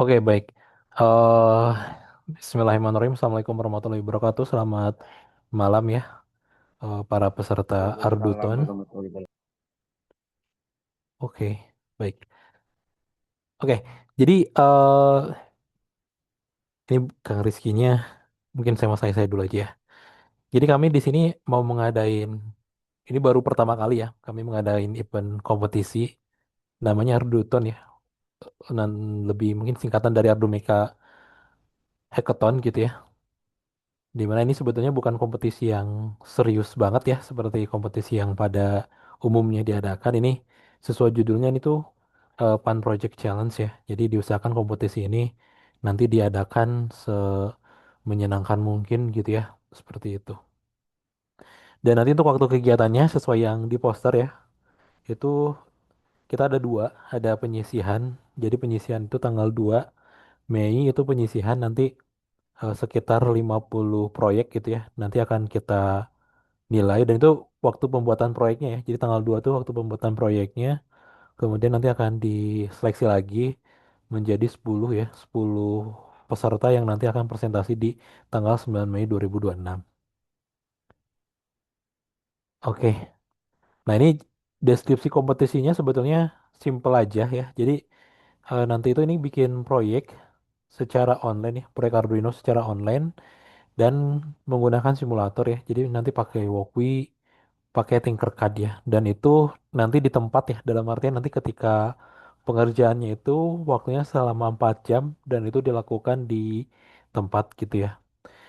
Oke, baik. eh Bismillahirrahmanirrahim. Assalamualaikum warahmatullahi wabarakatuh. Selamat malam ya, para peserta Waalaikumsalam Arduton. warahmatullahi wabarakatuh. Oke, baik. Oke, jadi ini Kang Rizkynya, mungkin saya dulu aja ya. Jadi kami di sini mau mengadain, ini baru pertama kali ya, kami mengadain event kompetisi, namanya Arduton ya. Dan lebih mungkin singkatan dari Ardumeka Hackathon gitu ya. Dimana ini sebetulnya bukan kompetisi yang serius banget ya, seperti kompetisi yang pada umumnya diadakan. Ini sesuai judulnya ini tuh Fun Project Challenge ya. Jadi diusahakan kompetisi ini nanti diadakan menyenangkan mungkin gitu ya, seperti itu. Dan nanti untuk waktu kegiatannya sesuai yang di poster ya, itu kita ada dua, ada penyisihan. Jadi penyisihan itu tanggal 2 Mei itu penyisihan nanti sekitar 50 proyek gitu ya. Nanti akan kita nilai dan itu waktu pembuatan proyeknya ya. Jadi tanggal 2 tuh waktu pembuatan proyeknya. Kemudian nanti akan diseleksi lagi menjadi 10 ya, 10 peserta yang nanti akan presentasi di tanggal 9 Mei 2026. Oke. Nah, ini deskripsi kompetisinya sebetulnya simple aja ya. Jadi nanti itu ini bikin proyek secara online ya, proyek Arduino secara online dan menggunakan simulator ya. Jadi nanti pakai Walkwi, pakai Tinkercad ya. Dan itu nanti di tempat ya, dalam artian nanti ketika pengerjaannya itu waktunya selama 4 jam dan itu dilakukan di tempat gitu ya.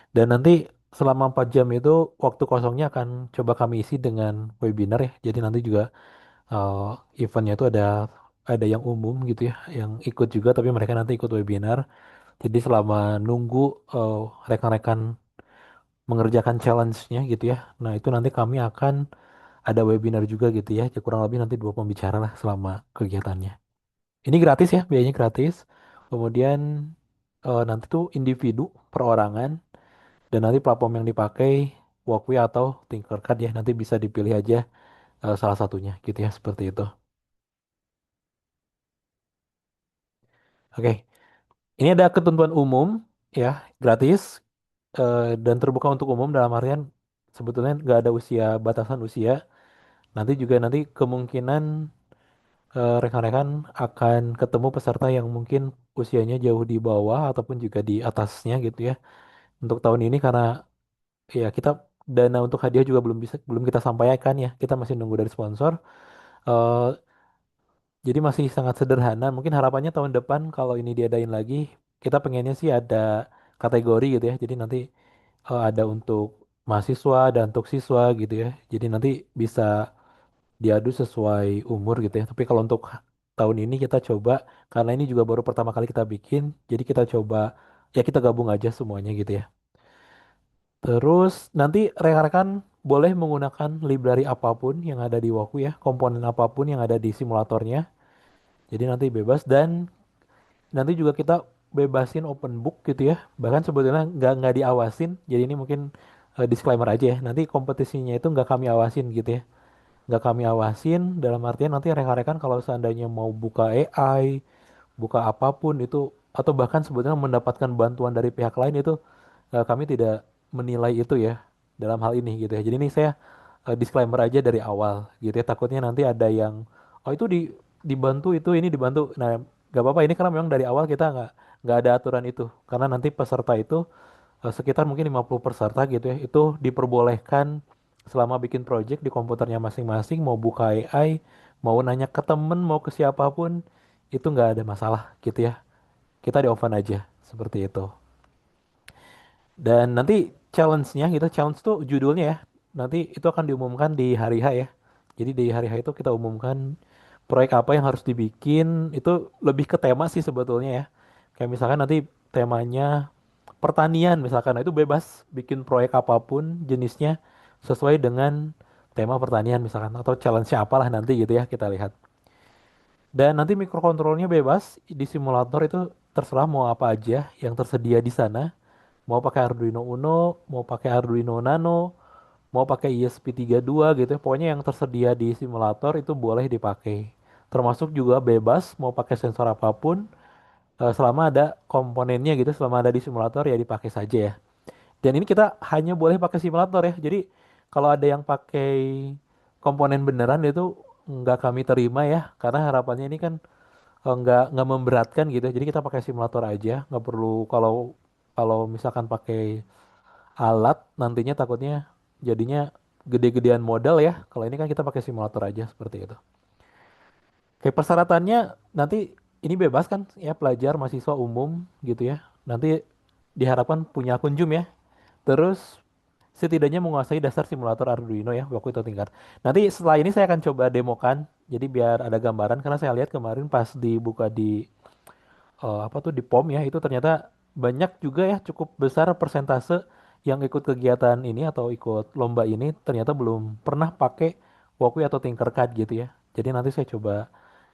Dan nanti selama 4 jam itu waktu kosongnya akan coba kami isi dengan webinar ya. Jadi nanti juga eventnya itu ada yang umum gitu ya, yang ikut juga tapi mereka nanti ikut webinar. Jadi selama nunggu eh, rekan-rekan mengerjakan challenge-nya gitu ya. Nah, itu nanti kami akan ada webinar juga gitu ya. Ya, kurang lebih nanti dua pembicara lah selama kegiatannya. Ini gratis ya, biayanya gratis. Kemudian nanti tuh individu perorangan dan nanti platform yang dipakai Walkly atau Tinkercad ya. Nanti bisa dipilih aja salah satunya gitu ya, seperti itu. Oke, ini ada ketentuan umum ya, gratis dan terbuka untuk umum dalam artian sebetulnya nggak ada batasan usia. Nanti kemungkinan rekan-rekan akan ketemu peserta yang mungkin usianya jauh di bawah ataupun juga di atasnya gitu ya. Untuk tahun ini karena ya kita dana untuk hadiah juga belum kita sampaikan ya. Kita masih nunggu dari sponsor. Eh, jadi masih sangat sederhana. Mungkin harapannya tahun depan kalau ini diadain lagi, kita pengennya sih ada kategori gitu ya. Jadi nanti ada untuk mahasiswa dan untuk siswa gitu ya. Jadi nanti bisa diadu sesuai umur gitu ya. Tapi kalau untuk tahun ini kita coba karena ini juga baru pertama kali kita bikin, jadi kita coba ya kita gabung aja semuanya gitu ya. Terus nanti rekan-rekan boleh menggunakan library apapun yang ada di Waku ya, komponen apapun yang ada di simulatornya. Jadi nanti bebas dan nanti juga kita bebasin open book gitu ya. Bahkan sebetulnya nggak diawasin. Jadi ini mungkin disclaimer aja ya. Nanti kompetisinya itu nggak kami awasin gitu ya. Nggak kami awasin dalam artian nanti rekan-rekan kalau seandainya mau buka AI, buka apapun itu atau bahkan sebetulnya mendapatkan bantuan dari pihak lain itu kami tidak menilai itu ya dalam hal ini gitu ya. Jadi ini saya disclaimer aja dari awal gitu ya. Takutnya nanti ada yang oh itu dibantu itu ini dibantu. Nah, nggak apa-apa ini karena memang dari awal kita nggak ada aturan itu karena nanti peserta itu sekitar mungkin 50 peserta gitu ya. Itu diperbolehkan selama bikin project di komputernya masing-masing mau buka AI, mau nanya ke temen, mau ke siapapun itu nggak ada masalah gitu ya. Kita di oven aja seperti itu. Dan nanti challenge-nya gitu, challenge tuh judulnya ya. Nanti itu akan diumumkan di hari H ya. Jadi di hari H itu kita umumkan proyek apa yang harus dibikin. Itu lebih ke tema sih sebetulnya ya. Kayak misalkan nanti temanya pertanian misalkan. Nah, itu bebas bikin proyek apapun jenisnya sesuai dengan tema pertanian misalkan. Atau challenge-nya apalah nanti gitu ya kita lihat. Dan nanti mikrokontrolnya bebas di simulator itu terserah mau apa aja yang tersedia di sana. Mau pakai Arduino Uno, mau pakai Arduino Nano, mau pakai ESP32 gitu ya. Pokoknya yang tersedia di simulator itu boleh dipakai. Termasuk juga bebas mau pakai sensor apapun, Selama ada komponennya gitu, selama ada di simulator ya dipakai saja ya. Dan ini kita hanya boleh pakai simulator ya. Jadi kalau ada yang pakai komponen beneran itu nggak kami terima ya, karena harapannya ini kan nggak memberatkan gitu. Jadi kita pakai simulator aja, nggak perlu kalau kalau misalkan pakai alat nantinya takutnya jadinya gede-gedean modal ya. Kalau ini kan kita pakai simulator aja seperti itu. Kayak persyaratannya nanti ini bebas kan ya pelajar mahasiswa umum gitu ya. Nanti diharapkan punya akun Zoom ya. Terus setidaknya menguasai dasar simulator Arduino ya waktu itu tingkat. Nanti setelah ini saya akan coba demokan. Jadi biar ada gambaran karena saya lihat kemarin pas dibuka di apa tuh di POM ya itu ternyata banyak juga ya cukup besar persentase yang ikut kegiatan ini atau ikut lomba ini ternyata belum pernah pakai Wokwi atau Tinkercad gitu ya. Jadi nanti saya coba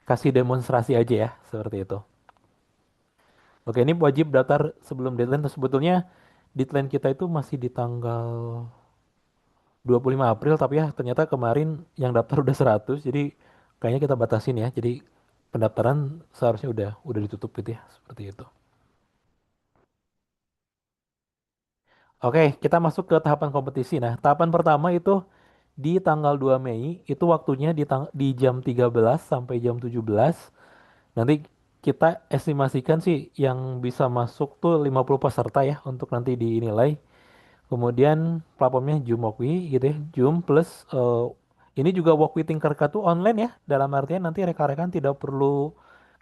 kasih demonstrasi aja ya seperti itu. Oke, ini wajib daftar sebelum deadline. Sebetulnya deadline kita itu masih di tanggal 25 April tapi ya ternyata kemarin yang daftar udah 100 jadi kayaknya kita batasin ya. Jadi pendaftaran seharusnya udah ditutup gitu ya, seperti itu. Oke, kita masuk ke tahapan kompetisi. Nah, tahapan pertama itu di tanggal 2 Mei, itu waktunya di jam 13 sampai jam 17. Nanti kita estimasikan sih yang bisa masuk tuh 50 peserta ya untuk nanti dinilai. Kemudian platformnya Zoom Walkly gitu ya. Zoom plus ini juga Walkly Tinkercad tuh online ya. Dalam artian nanti rekan-rekan tidak perlu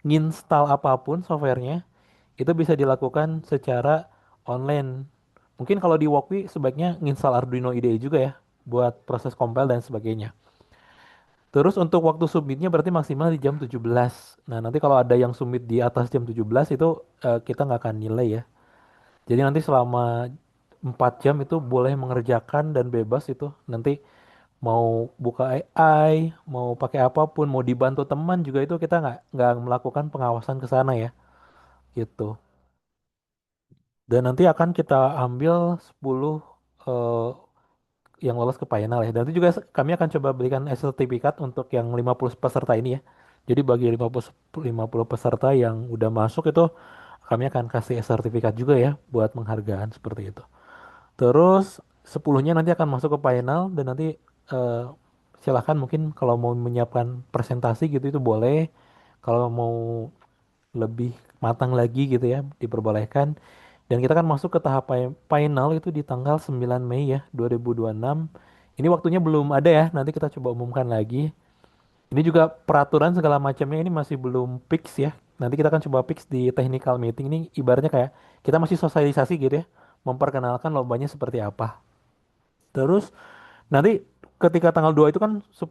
nginstal apapun softwarenya. Itu bisa dilakukan secara online. Mungkin kalau di Walkly sebaiknya nginstal Arduino IDE juga ya buat proses compile dan sebagainya. Terus untuk waktu submitnya berarti maksimal di jam 17. Nah, nanti kalau ada yang submit di atas jam 17 itu kita nggak akan nilai ya. Jadi nanti selama 4 jam itu boleh mengerjakan dan bebas itu. Nanti mau buka AI, mau pakai apapun, mau dibantu teman juga itu kita nggak melakukan pengawasan ke sana ya, gitu. Dan nanti akan kita ambil 10 eh, yang lolos ke final ya. Dan itu juga kami akan coba berikan sertifikat untuk yang 50 peserta ini ya. Jadi bagi 50 peserta yang udah masuk itu kami akan kasih sertifikat juga ya buat penghargaan seperti itu. Terus 10-nya nanti akan masuk ke final dan nanti eh, silahkan mungkin kalau mau menyiapkan presentasi gitu itu boleh. Kalau mau lebih matang lagi gitu ya diperbolehkan. Dan kita kan masuk ke tahap final itu di tanggal 9 Mei ya 2026. Ini waktunya belum ada ya, nanti kita coba umumkan lagi. Ini juga peraturan segala macamnya ini masih belum fix ya. Nanti kita akan coba fix di technical meeting ini ibaratnya kayak kita masih sosialisasi gitu ya. Memperkenalkan lombanya seperti apa. Terus nanti ketika tanggal 2 itu kan 10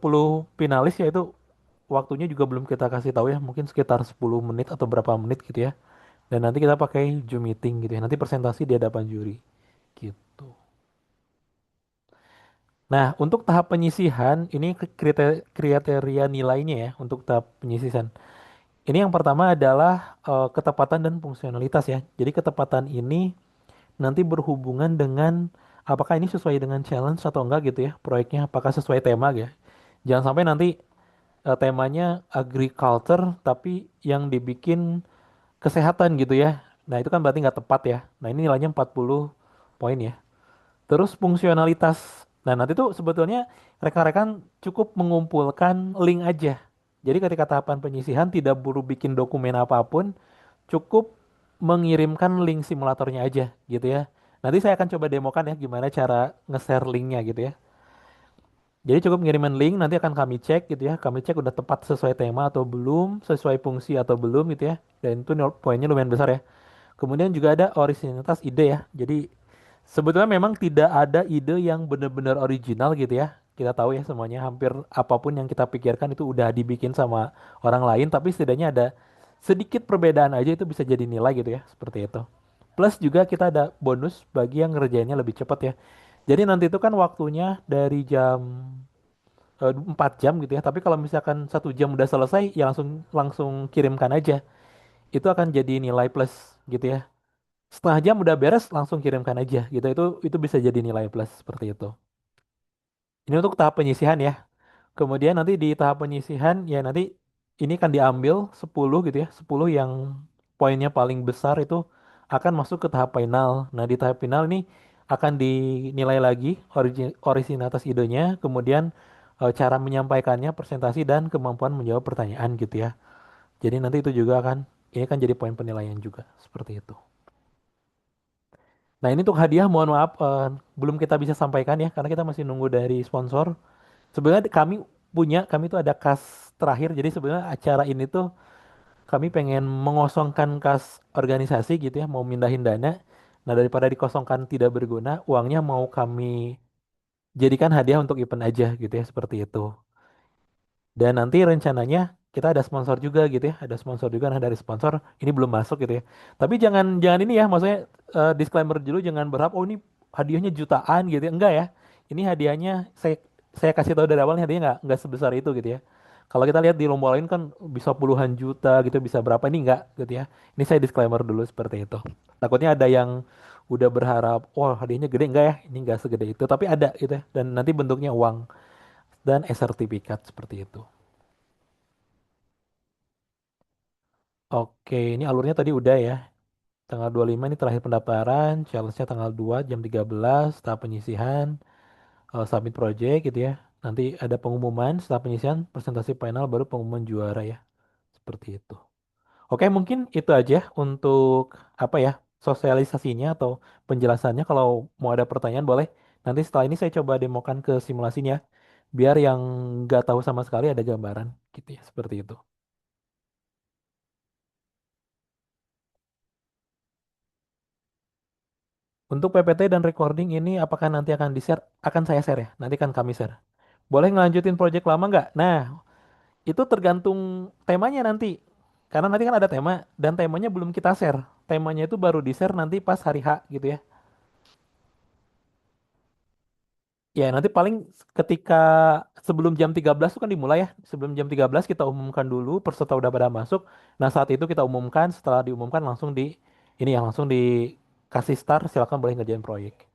finalis ya itu waktunya juga belum kita kasih tahu ya. Mungkin sekitar 10 menit atau berapa menit gitu ya. Dan nanti kita pakai Zoom meeting gitu ya. Nanti presentasi di hadapan juri gitu. Nah, untuk tahap penyisihan ini kriteria nilainya ya untuk tahap penyisihan. Ini yang pertama adalah ketepatan dan fungsionalitas ya. Jadi ketepatan ini nanti berhubungan dengan apakah ini sesuai dengan challenge atau enggak gitu ya. Proyeknya apakah sesuai tema ya. Jangan sampai nanti temanya agriculture tapi yang dibikin kesehatan gitu ya. Nah, itu kan berarti nggak tepat ya. Nah, ini nilainya 40 poin ya. Terus fungsionalitas. Nah, nanti tuh sebetulnya rekan-rekan cukup mengumpulkan link aja. Jadi ketika tahapan penyisihan tidak perlu bikin dokumen apapun, cukup mengirimkan link simulatornya aja gitu ya. Nanti saya akan coba demokan ya gimana cara nge-share linknya gitu ya. Jadi cukup ngirimin link, nanti akan kami cek gitu ya. Kami cek udah tepat sesuai tema atau belum, sesuai fungsi atau belum gitu ya. Dan itu poinnya lumayan besar ya. Kemudian juga ada originalitas ide ya. Jadi sebetulnya memang tidak ada ide yang benar-benar original gitu ya. Kita tahu ya semuanya hampir apapun yang kita pikirkan itu udah dibikin sama orang lain, tapi setidaknya ada sedikit perbedaan aja itu bisa jadi nilai gitu ya, seperti itu. Plus juga kita ada bonus bagi yang ngerjainnya lebih cepat ya. Jadi nanti itu kan waktunya dari jam 4 jam gitu ya. Tapi kalau misalkan 1 jam udah selesai, ya langsung langsung kirimkan aja. Itu akan jadi nilai plus gitu ya. Setengah jam udah beres langsung kirimkan aja gitu itu bisa jadi nilai plus seperti itu. Ini untuk tahap penyisihan ya. Kemudian nanti di tahap penyisihan ya nanti ini kan diambil 10 gitu ya, 10 yang poinnya paling besar itu akan masuk ke tahap final. Nah, di tahap final ini akan dinilai lagi originalitas idenya, kemudian cara menyampaikannya, presentasi dan kemampuan menjawab pertanyaan gitu ya. Jadi nanti itu juga akan ini kan jadi poin penilaian juga seperti itu. Nah, ini untuk hadiah mohon maaf belum kita bisa sampaikan ya karena kita masih nunggu dari sponsor. Sebenarnya kami tuh ada kas terakhir. Jadi sebenarnya acara ini tuh kami pengen mengosongkan kas organisasi gitu ya, mau mindahin dana. Nah, daripada dikosongkan tidak berguna, uangnya mau kami jadikan hadiah untuk event aja gitu ya, seperti itu. Dan nanti rencananya kita ada sponsor juga gitu ya, ada sponsor juga. Nah, dari sponsor ini belum masuk gitu ya. Tapi jangan jangan ini ya, maksudnya disclaimer dulu jangan berharap oh ini hadiahnya jutaan gitu ya. Enggak ya. Ini hadiahnya saya kasih tahu dari awal nih, hadiahnya nggak sebesar itu gitu ya. Kalau kita lihat di lomba lain kan bisa puluhan juta gitu, bisa berapa, ini enggak gitu ya. Ini saya disclaimer dulu seperti itu. Takutnya ada yang udah berharap, oh hadiahnya gede, enggak ya, ini enggak segede itu, tapi ada gitu ya. Dan nanti bentuknya uang dan sertifikat seperti itu. Oke, ini alurnya tadi udah ya. Tanggal 25 ini terakhir pendaftaran, challenge-nya tanggal 2 jam 13, tahap penyisihan, submit project gitu ya. Nanti ada pengumuman, setelah penyisihan, presentasi final, baru pengumuman juara ya. Seperti itu. Oke, mungkin itu aja untuk apa ya, sosialisasinya atau penjelasannya. Kalau mau ada pertanyaan boleh. Nanti setelah ini saya coba demokan ke simulasinya, biar yang nggak tahu sama sekali ada gambaran gitu ya. Seperti itu. Untuk PPT dan recording ini apakah nanti akan di-share? Akan saya share ya. Nanti kan kami share. Boleh ngelanjutin project lama nggak? Nah, itu tergantung temanya nanti. Karena nanti kan ada tema dan temanya belum kita share. Temanya itu baru di-share nanti pas hari H gitu ya. Ya, nanti paling ketika sebelum jam 13 itu kan dimulai ya. Sebelum jam 13 kita umumkan dulu peserta udah pada masuk. Nah, saat itu kita umumkan, setelah diumumkan langsung ini ya langsung dikasih start, silakan boleh ngerjain proyek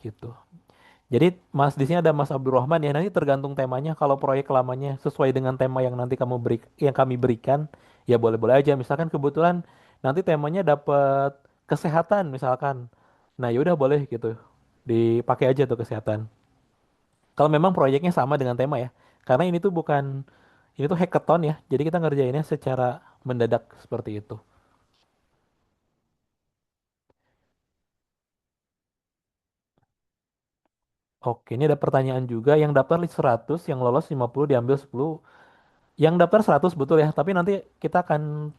gitu. Jadi Mas di sini ada Mas Abdurrahman ya. Nanti tergantung temanya. Kalau proyek lamanya sesuai dengan tema yang nanti yang kami berikan, ya boleh-boleh aja. Misalkan kebetulan nanti temanya dapat kesehatan misalkan. Nah, yaudah boleh gitu. Dipakai aja tuh kesehatan. Kalau memang proyeknya sama dengan tema ya. Karena ini tuh hackathon ya. Jadi kita ngerjainnya secara mendadak seperti itu. Oke, ini ada pertanyaan juga. Yang daftar 100, yang lolos 50, diambil 10. Yang daftar 100 betul ya. Tapi nanti kita akan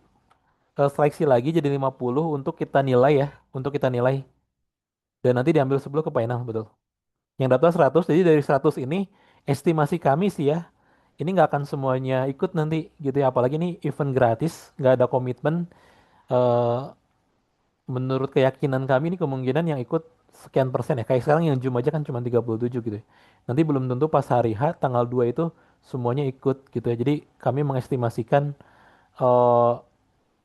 seleksi lagi jadi 50 untuk kita nilai ya. Untuk kita nilai. Dan nanti diambil 10 ke final, betul. Yang daftar 100, jadi dari 100 ini estimasi kami sih ya. Ini nggak akan semuanya ikut nanti gitu ya. Apalagi ini event gratis, nggak ada komitmen. Eh, Menurut keyakinan kami ini kemungkinan yang ikut sekian persen ya. Kayak sekarang yang Zoom aja kan cuma 37 gitu ya. Nanti belum tentu pas hari H tanggal 2 itu semuanya ikut gitu ya. Jadi kami mengestimasikan eh,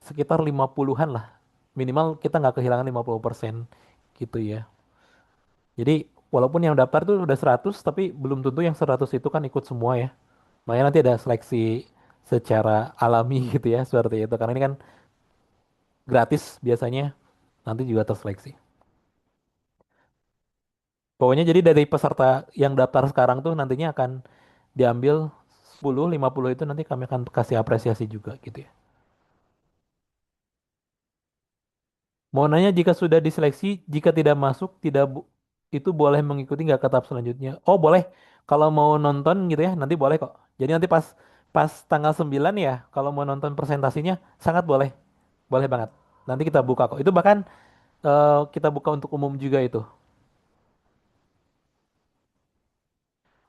sekitar 50-an lah. Minimal kita nggak kehilangan 50% gitu ya. Jadi walaupun yang daftar tuh udah 100 tapi belum tentu yang 100 itu kan ikut semua ya. Makanya nanti ada seleksi secara alami gitu ya seperti itu. Karena ini kan gratis biasanya nanti juga terseleksi. Pokoknya jadi dari peserta yang daftar sekarang tuh nantinya akan diambil 10, 50 itu nanti kami akan kasih apresiasi juga gitu ya. Mau nanya jika sudah diseleksi, jika tidak masuk, itu boleh mengikuti nggak ke tahap selanjutnya? Oh boleh, kalau mau nonton gitu ya, nanti boleh kok. Jadi nanti pas pas tanggal 9 ya, kalau mau nonton presentasinya, sangat boleh. Boleh banget. Nanti kita buka kok. Itu bahkan kita buka untuk umum juga itu.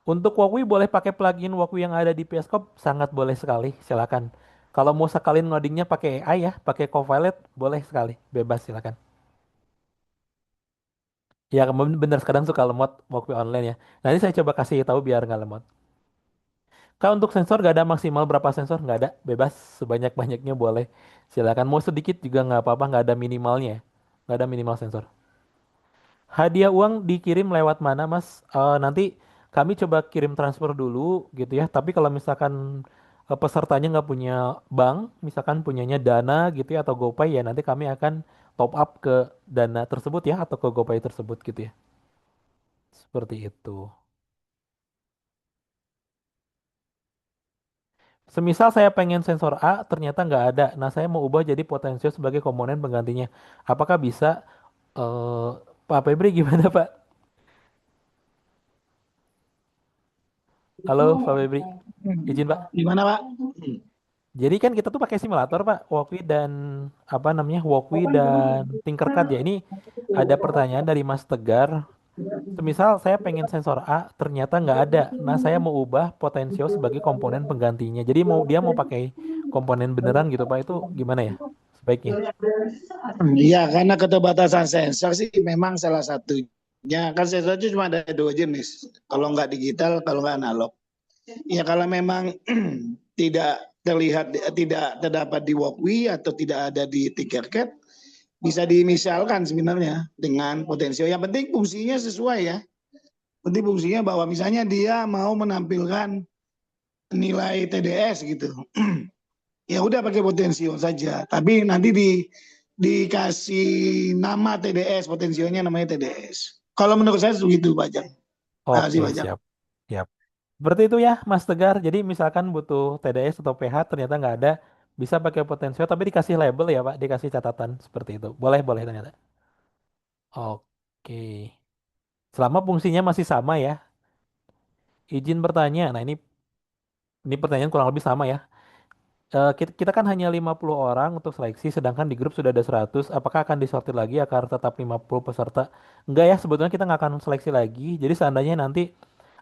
Untuk Walkwie boleh pakai plugin Walkwie yang ada di PS Code, sangat boleh sekali, silakan. Kalau mau sekalian ngodingnya pakai AI ya, pakai Copilot, boleh sekali, bebas silakan. Ya, bener kadang suka lemot Walkwie online ya. Nanti saya coba kasih tahu biar nggak lemot. Kalau untuk sensor nggak ada maksimal berapa sensor, nggak ada, bebas sebanyak-banyaknya boleh. Silakan mau sedikit juga nggak apa-apa, nggak ada minimalnya, ya. Nggak ada minimal sensor. Hadiah uang dikirim lewat mana, Mas? Nanti kami coba kirim transfer dulu gitu ya. Tapi kalau misalkan pesertanya nggak punya bank, misalkan punyanya Dana gitu ya atau GoPay ya nanti kami akan top up ke Dana tersebut ya atau ke GoPay tersebut gitu ya. Seperti itu. Semisal saya pengen sensor A, ternyata nggak ada. Nah, saya mau ubah jadi potensio sebagai komponen penggantinya. Apakah bisa? eh Pak Febri gimana Pak? Halo Pak Febri, izin Pak. Gimana Pak? Jadi kan kita tuh pakai simulator Pak, Walkwie dan apa namanya Walkwie dan Tinkercad ya. Ini ada pertanyaan dari Mas Tegar. Semisal saya pengen sensor A, ternyata nggak ada. Nah, saya mau ubah potensio sebagai komponen penggantinya. Jadi dia mau pakai komponen beneran gitu Pak, itu gimana ya sebaiknya? Iya, karena keterbatasan sensor sih memang salah satunya. Kan sensor itu cuma ada dua jenis. Kalau nggak digital, kalau nggak analog. Ya kalau memang tidak terlihat, tidak terdapat di Walkwie atau tidak ada di Tinkercad, bisa diinisialkan sebenarnya dengan potensio. Yang penting fungsinya sesuai ya. Penting fungsinya bahwa misalnya dia mau menampilkan nilai TDS gitu. Ya udah pakai potensio saja. Tapi nanti dikasih nama TDS, potensionya namanya TDS. Kalau menurut saya begitu Pak Jang. Terima kasih Oke, Pak Jang. siap. Siap. Seperti itu ya, Mas Tegar. Jadi misalkan butuh TDS atau pH ternyata nggak ada, bisa pakai potensio tapi dikasih label ya Pak, dikasih catatan seperti itu. Boleh, boleh ternyata. Oke. Selama fungsinya masih sama ya. Izin bertanya. Nah, ini pertanyaan kurang lebih sama ya. Kita kan hanya 50 orang untuk seleksi, sedangkan di grup sudah ada 100. Apakah akan disortir lagi agar tetap 50 peserta? Enggak ya, sebetulnya kita nggak akan seleksi lagi. Jadi seandainya nanti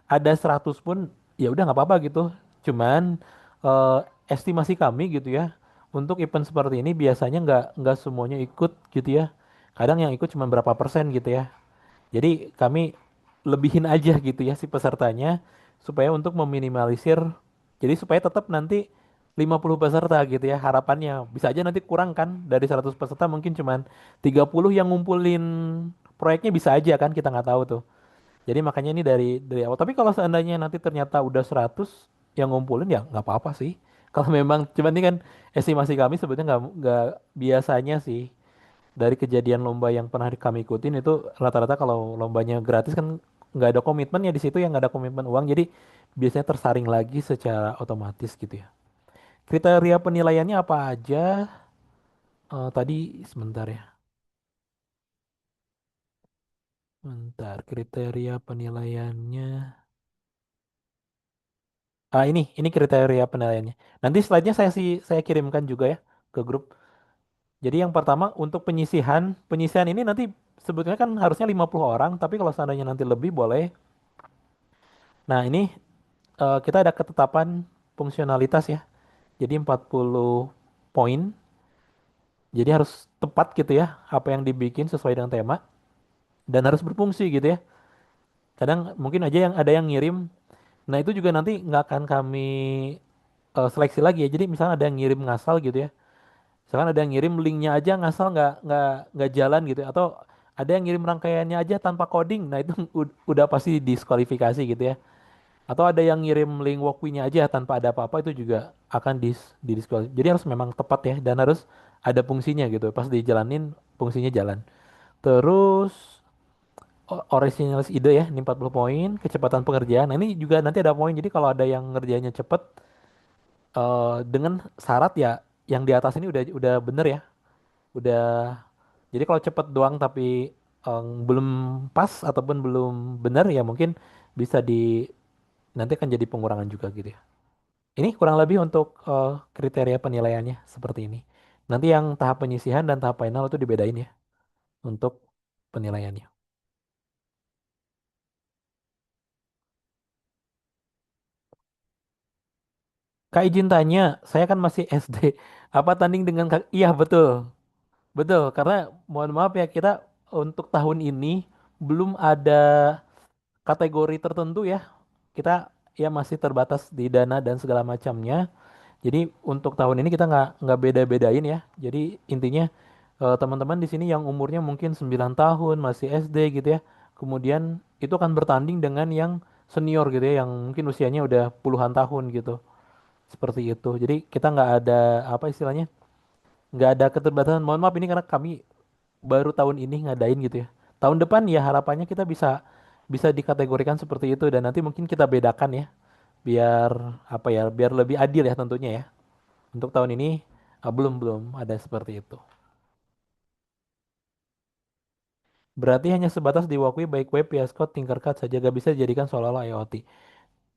ada 100 pun ya udah nggak apa-apa gitu. Cuman eh, estimasi kami gitu ya untuk event seperti ini biasanya nggak semuanya ikut gitu ya. Kadang yang ikut cuma berapa persen gitu ya. Jadi kami lebihin aja gitu ya si pesertanya supaya untuk meminimalisir. Jadi supaya tetap nanti 50 peserta gitu ya harapannya. Bisa aja nanti kurang kan dari 100 peserta mungkin cuman 30 yang ngumpulin proyeknya bisa aja kan kita nggak tahu tuh. Jadi makanya ini dari awal. Tapi kalau seandainya nanti ternyata udah 100 yang ngumpulin ya nggak apa-apa sih. Kalau memang cuman ini kan estimasi kami sebetulnya nggak biasanya sih dari kejadian lomba yang pernah kami ikutin itu rata-rata kalau lombanya gratis kan nggak ada komitmen ya di situ yang nggak ada komitmen uang jadi biasanya tersaring lagi secara otomatis gitu ya. Kriteria penilaiannya apa aja? Tadi sebentar ya. Bentar, kriteria penilaiannya. Ini kriteria penilaiannya. Nanti slide-nya saya kirimkan juga ya ke grup. Jadi yang pertama untuk penyisihan ini nanti sebetulnya kan harusnya 50 orang, tapi kalau seandainya nanti lebih boleh. Nah, ini kita ada ketetapan fungsionalitas ya. Jadi 40 poin. Jadi harus tepat gitu ya apa yang dibikin sesuai dengan tema dan harus berfungsi gitu ya. Kadang mungkin aja yang ada yang ngirim. Nah, itu juga nanti nggak akan kami seleksi lagi ya. Jadi misalnya ada yang ngirim ngasal gitu ya. Misalkan ada yang ngirim linknya aja ngasal nggak jalan gitu ya. Atau ada yang ngirim rangkaiannya aja tanpa coding. Nah, itu udah pasti diskualifikasi gitu ya. Atau ada yang ngirim link walkwie-nya aja tanpa ada apa-apa itu juga akan didiskualifikasi. Jadi harus memang tepat ya dan harus ada fungsinya gitu. Pas dijalanin fungsinya jalan. Terus originalis ide ya ini 40 poin, kecepatan pengerjaan. Nah, ini juga nanti ada poin. Jadi kalau ada yang ngerjainnya cepet dengan syarat ya yang di atas ini udah bener ya. Udah jadi kalau cepet doang tapi belum pas ataupun belum bener ya mungkin bisa nanti akan jadi pengurangan juga gitu ya. Ini kurang lebih untuk kriteria penilaiannya seperti ini. Nanti yang tahap penyisihan dan tahap final itu dibedain ya untuk penilaiannya. Kak izin tanya, saya kan masih SD. Apa tanding dengan Kak? Iya betul, betul. Karena mohon maaf ya kita untuk tahun ini belum ada kategori tertentu ya. Kita ya masih terbatas di dana dan segala macamnya. Jadi untuk tahun ini kita nggak beda-bedain ya. Jadi intinya teman-teman di sini yang umurnya mungkin 9 tahun masih SD gitu ya. Kemudian itu akan bertanding dengan yang senior gitu ya yang mungkin usianya udah puluhan tahun gitu. seperti itu. Jadi kita nggak ada apa istilahnya, nggak ada keterbatasan. Mohon maaf ini karena kami baru tahun ini ngadain gitu ya. Tahun depan ya harapannya kita bisa bisa dikategorikan seperti itu dan nanti mungkin kita bedakan ya, biar apa ya, biar lebih adil ya tentunya ya. Untuk tahun ini belum belum ada seperti itu. Berarti hanya sebatas diwakui baik web, Piascode, Tinkercad saja gak bisa dijadikan seolah-olah IoT.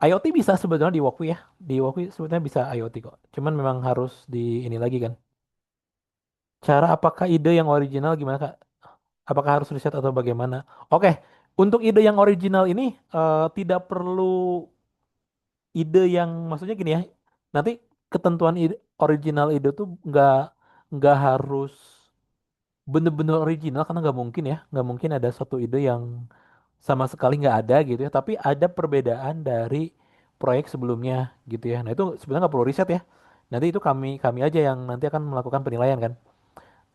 IoT bisa sebetulnya diwakui ya. Diwakui sebetulnya bisa IoT kok. Cuman memang harus di ini lagi kan. Cara apakah ide yang original gimana Kak? Apakah harus riset atau bagaimana? Oke, untuk ide yang original ini tidak perlu ide yang maksudnya gini ya. Nanti ketentuan ide, original ide tuh nggak harus bener-bener original karena nggak mungkin ya, nggak mungkin ada satu ide yang sama sekali nggak ada gitu ya. Tapi ada perbedaan dari proyek sebelumnya gitu ya. Nah itu sebenarnya nggak perlu riset ya. Nanti itu kami kami aja yang nanti akan melakukan penilaian kan.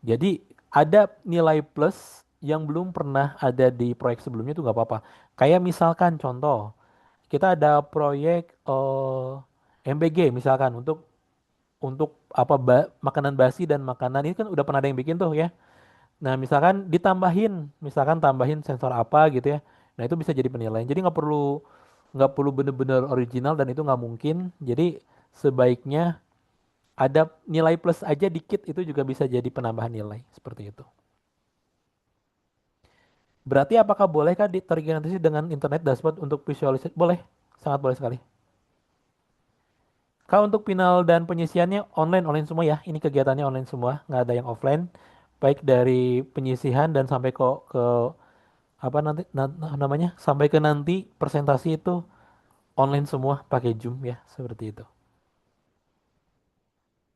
Jadi ada nilai plus yang belum pernah ada di proyek sebelumnya itu nggak apa-apa. Kayak misalkan contoh, kita ada proyek MBG misalkan untuk apa makanan basi dan makanan ini kan udah pernah ada yang bikin tuh ya. Nah misalkan ditambahin, misalkan tambahin sensor apa gitu ya. Nah itu bisa jadi penilaian. Jadi nggak perlu bener-bener original dan itu nggak mungkin. Jadi sebaiknya ada nilai plus aja dikit itu juga bisa jadi penambahan nilai seperti itu. Berarti apakah bolehkah terintegrasi dengan internet dashboard untuk visualisasi? Boleh, sangat boleh sekali. Kalau untuk final dan penyisiannya online semua ya. Ini kegiatannya online semua, nggak ada yang offline. Baik dari penyisihan dan sampai ke apa nanti namanya sampai ke nanti presentasi itu online semua pakai Zoom ya seperti itu.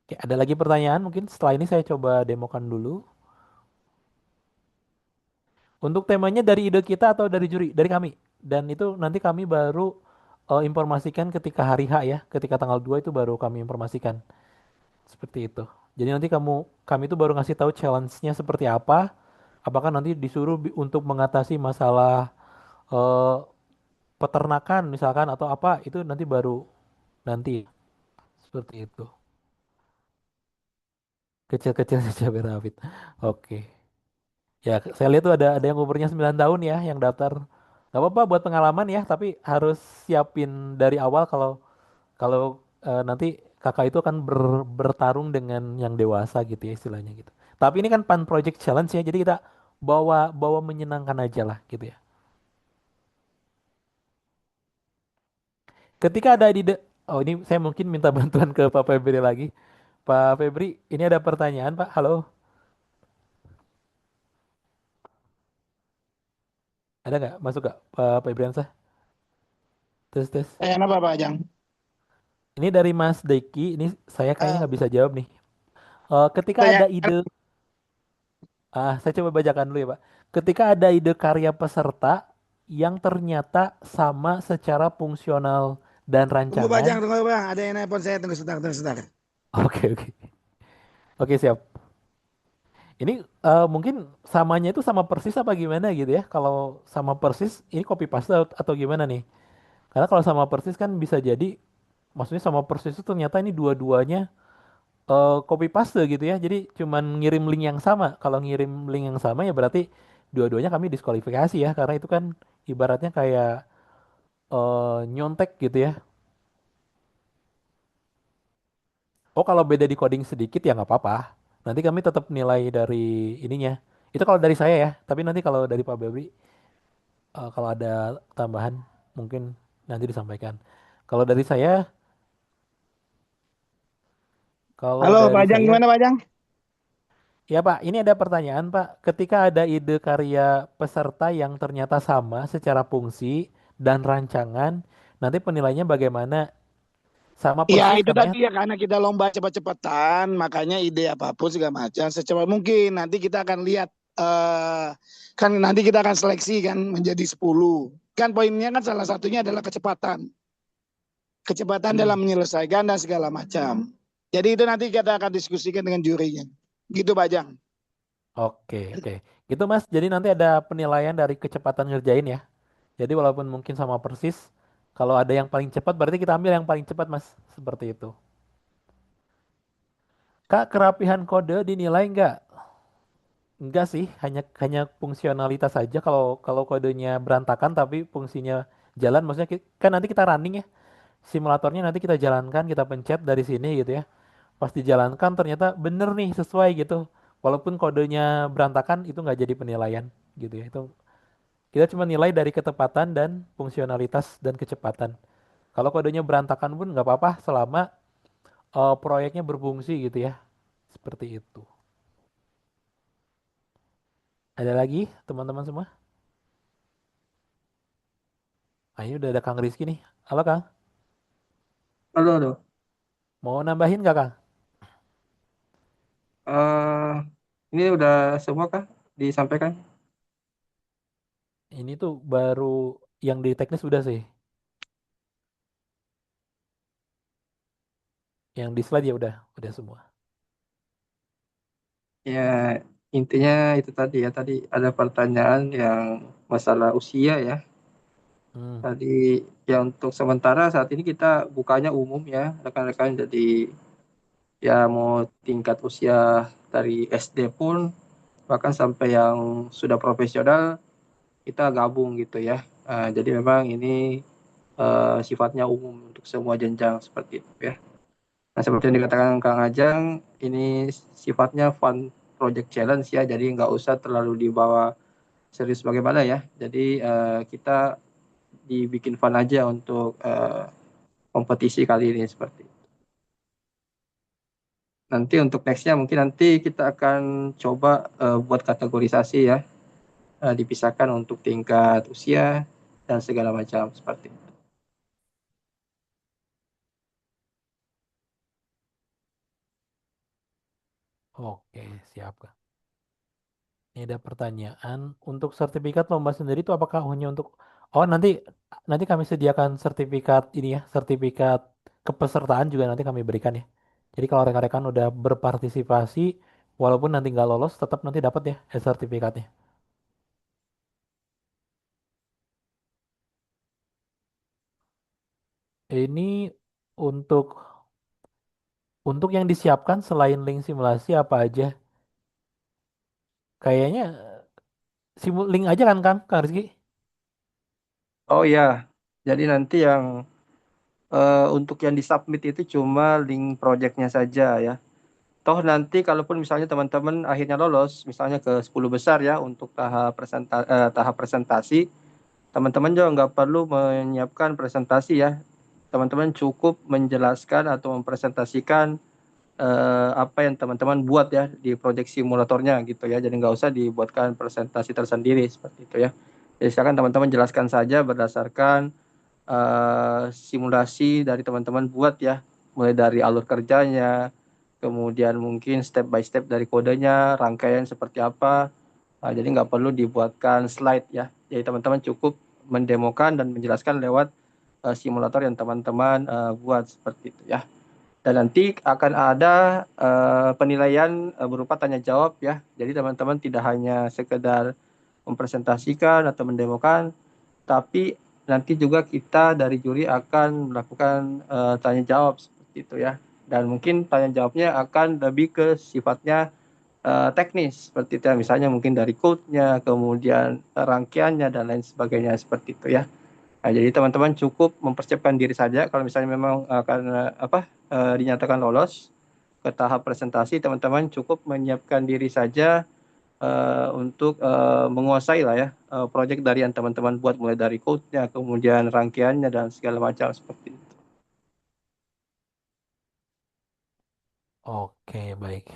Oke, ada lagi pertanyaan mungkin setelah ini saya coba demokan dulu. Untuk temanya dari ide kita atau dari juri? Dari kami. Dan itu nanti kami baru informasikan ketika hari H ya, ketika tanggal 2 itu baru kami informasikan. Seperti itu. Jadi nanti kami itu baru ngasih tahu challenge-nya seperti apa. Apakah nanti disuruh untuk mengatasi masalah eh, peternakan misalkan atau apa itu nanti baru nanti seperti itu. Kecil-kecil saja Berhafid. Oke. Ya, saya lihat tuh ada yang umurnya 9 tahun ya yang daftar. Gak apa-apa buat pengalaman ya, tapi harus siapin dari awal kalau kalau nanti kakak itu akan bertarung dengan yang dewasa gitu ya istilahnya gitu. Tapi ini kan Pan Project Challenge ya, jadi kita bawa bawa menyenangkan aja lah gitu ya. Ketika ada oh ini saya mungkin minta bantuan ke Pak Febri lagi. Pak Febri, ini ada pertanyaan Pak. Halo, ada nggak? Masuk nggak Pak Febriansah? Tes tes. Apa Pak Jang? Ini dari Mas Deki. Ini saya kayaknya Eh, nggak bisa jawab nih. Ketika ada Pertanyaan, ide, saya coba bacakan dulu ya Pak. Ketika ada ide karya peserta yang ternyata sama secara fungsional dan tunggu Pak Jang, rancangan. tunggu Pak. Ada yang nelpon saya, tunggu sebentar, tunggu sebentar. Oke oke. Oke siap. Ini mungkin samanya itu sama persis apa gimana gitu ya? Kalau sama persis ini copy paste atau gimana nih? Karena kalau sama persis kan bisa jadi, maksudnya sama persis itu ternyata ini dua-duanya copy paste gitu ya. Jadi cuman ngirim link yang sama. Kalau ngirim link yang sama ya berarti dua-duanya kami diskualifikasi ya. Karena itu kan ibaratnya kayak nyontek gitu ya. Oh kalau beda di coding sedikit ya nggak apa-apa. Nanti kami tetap nilai dari ininya. Itu kalau dari saya ya. Tapi nanti kalau dari Pak Bebri, kalau ada tambahan mungkin nanti disampaikan. Kalau dari saya, kalau Halo Pak dari Jang, saya gimana Pak Jang? Ya Pak, ini ada pertanyaan Pak. Ketika ada ide karya peserta yang ternyata sama secara fungsi dan rancangan, nanti penilaiannya bagaimana? Sama Ya persis itu katanya. tadi ya karena kita lomba cepat-cepatan, makanya ide apapun segala macam secepat mungkin. Nanti kita akan lihat, kan nanti kita akan seleksi kan menjadi 10. Kan poinnya kan salah satunya adalah kecepatan. Kecepatan Hmm. dalam menyelesaikan dan segala macam. Jadi itu nanti kita akan diskusikan dengan jurinya. Gitu Pak Jang. Oke, oke. Gitu Mas. Jadi nanti ada penilaian dari kecepatan ngerjain ya. Jadi walaupun mungkin sama persis, kalau ada yang paling cepat berarti kita ambil yang paling cepat Mas. Seperti itu. Kak, kerapihan kode dinilai nggak? Enggak sih, hanya hanya fungsionalitas saja. Kalau kodenya berantakan tapi fungsinya jalan, maksudnya kan nanti kita running ya, simulatornya nanti kita jalankan, kita pencet dari sini gitu ya. Pas dijalankan ternyata bener nih sesuai gitu. Walaupun kodenya berantakan itu nggak jadi penilaian gitu ya. Itu kita cuma nilai dari ketepatan dan fungsionalitas dan kecepatan. Kalau kodenya berantakan pun nggak apa-apa selama proyeknya berfungsi gitu ya. Seperti itu. Ada lagi teman-teman semua? Nah, ini udah ada Kang Rizky nih. Halo Kang, Halo, halo. mau nambahin nggak Kang? Eh, ini udah semua kah disampaikan? Ini tuh baru yang di teknis udah sih. Yang di slide ya udah semua. Ya, intinya itu tadi ya. Tadi ada pertanyaan yang masalah usia ya. Hmm, Tadi yang untuk sementara saat ini kita bukanya umum ya, rekan-rekan. Jadi ya mau tingkat usia dari SD pun bahkan sampai yang sudah profesional kita gabung gitu ya. Jadi memang ini sifatnya umum untuk semua jenjang seperti itu ya. Nah, seperti yang dikatakan Kang Ajang, ini sifatnya fun project challenge ya, jadi nggak usah terlalu dibawa serius bagaimana ya. Jadi kita dibikin fun aja untuk kompetisi kali ini seperti itu. Nanti untuk nextnya mungkin nanti kita akan coba buat kategorisasi ya, dipisahkan untuk tingkat usia dan segala macam seperti itu. oke, siap Kang. Ini ada pertanyaan untuk sertifikat lomba sendiri itu apakah hanya untuk Oh, nanti nanti kami sediakan sertifikat ini ya, sertifikat kepesertaan juga nanti kami berikan ya. Jadi kalau rekan-rekan udah berpartisipasi walaupun nanti nggak lolos tetap nanti dapat ya sertifikatnya. Ini untuk untuk yang disiapkan selain link simulasi apa aja? Kayaknya link aja kan Kang Rizky? Oh ya, jadi nanti yang untuk yang disubmit itu cuma link projectnya saja ya. Toh nanti kalaupun misalnya teman-teman akhirnya lolos, misalnya ke 10 besar ya untuk tahap presentasi, teman-teman juga nggak perlu menyiapkan presentasi ya. Teman-teman cukup menjelaskan atau mempresentasikan apa yang teman-teman buat ya di proyek simulatornya gitu ya. Jadi nggak usah dibuatkan presentasi tersendiri seperti itu ya. Jadi silakan teman-teman jelaskan saja berdasarkan simulasi dari teman-teman buat ya, mulai dari alur kerjanya, kemudian mungkin step by step dari kodenya, rangkaian seperti apa. Jadi nggak perlu dibuatkan slide ya. Jadi teman-teman cukup mendemokan dan menjelaskan lewat simulator yang teman-teman buat seperti itu ya. Dan nanti akan ada penilaian berupa tanya jawab ya. Jadi teman-teman tidak hanya sekedar mempresentasikan atau mendemokan, tapi nanti juga kita dari juri akan melakukan tanya jawab seperti itu ya. Dan mungkin tanya jawabnya akan lebih ke sifatnya teknis seperti itu ya. Misalnya mungkin dari code-nya, kemudian rangkaiannya dan lain sebagainya seperti itu ya. Nah, jadi teman-teman cukup mempersiapkan diri saja kalau misalnya memang akan dinyatakan lolos ke tahap presentasi, teman-teman cukup menyiapkan diri saja untuk menguasai lah ya proyek dari yang teman-teman buat mulai dari code-nya, kemudian rangkaiannya dan segala macam seperti itu. Oke, baik.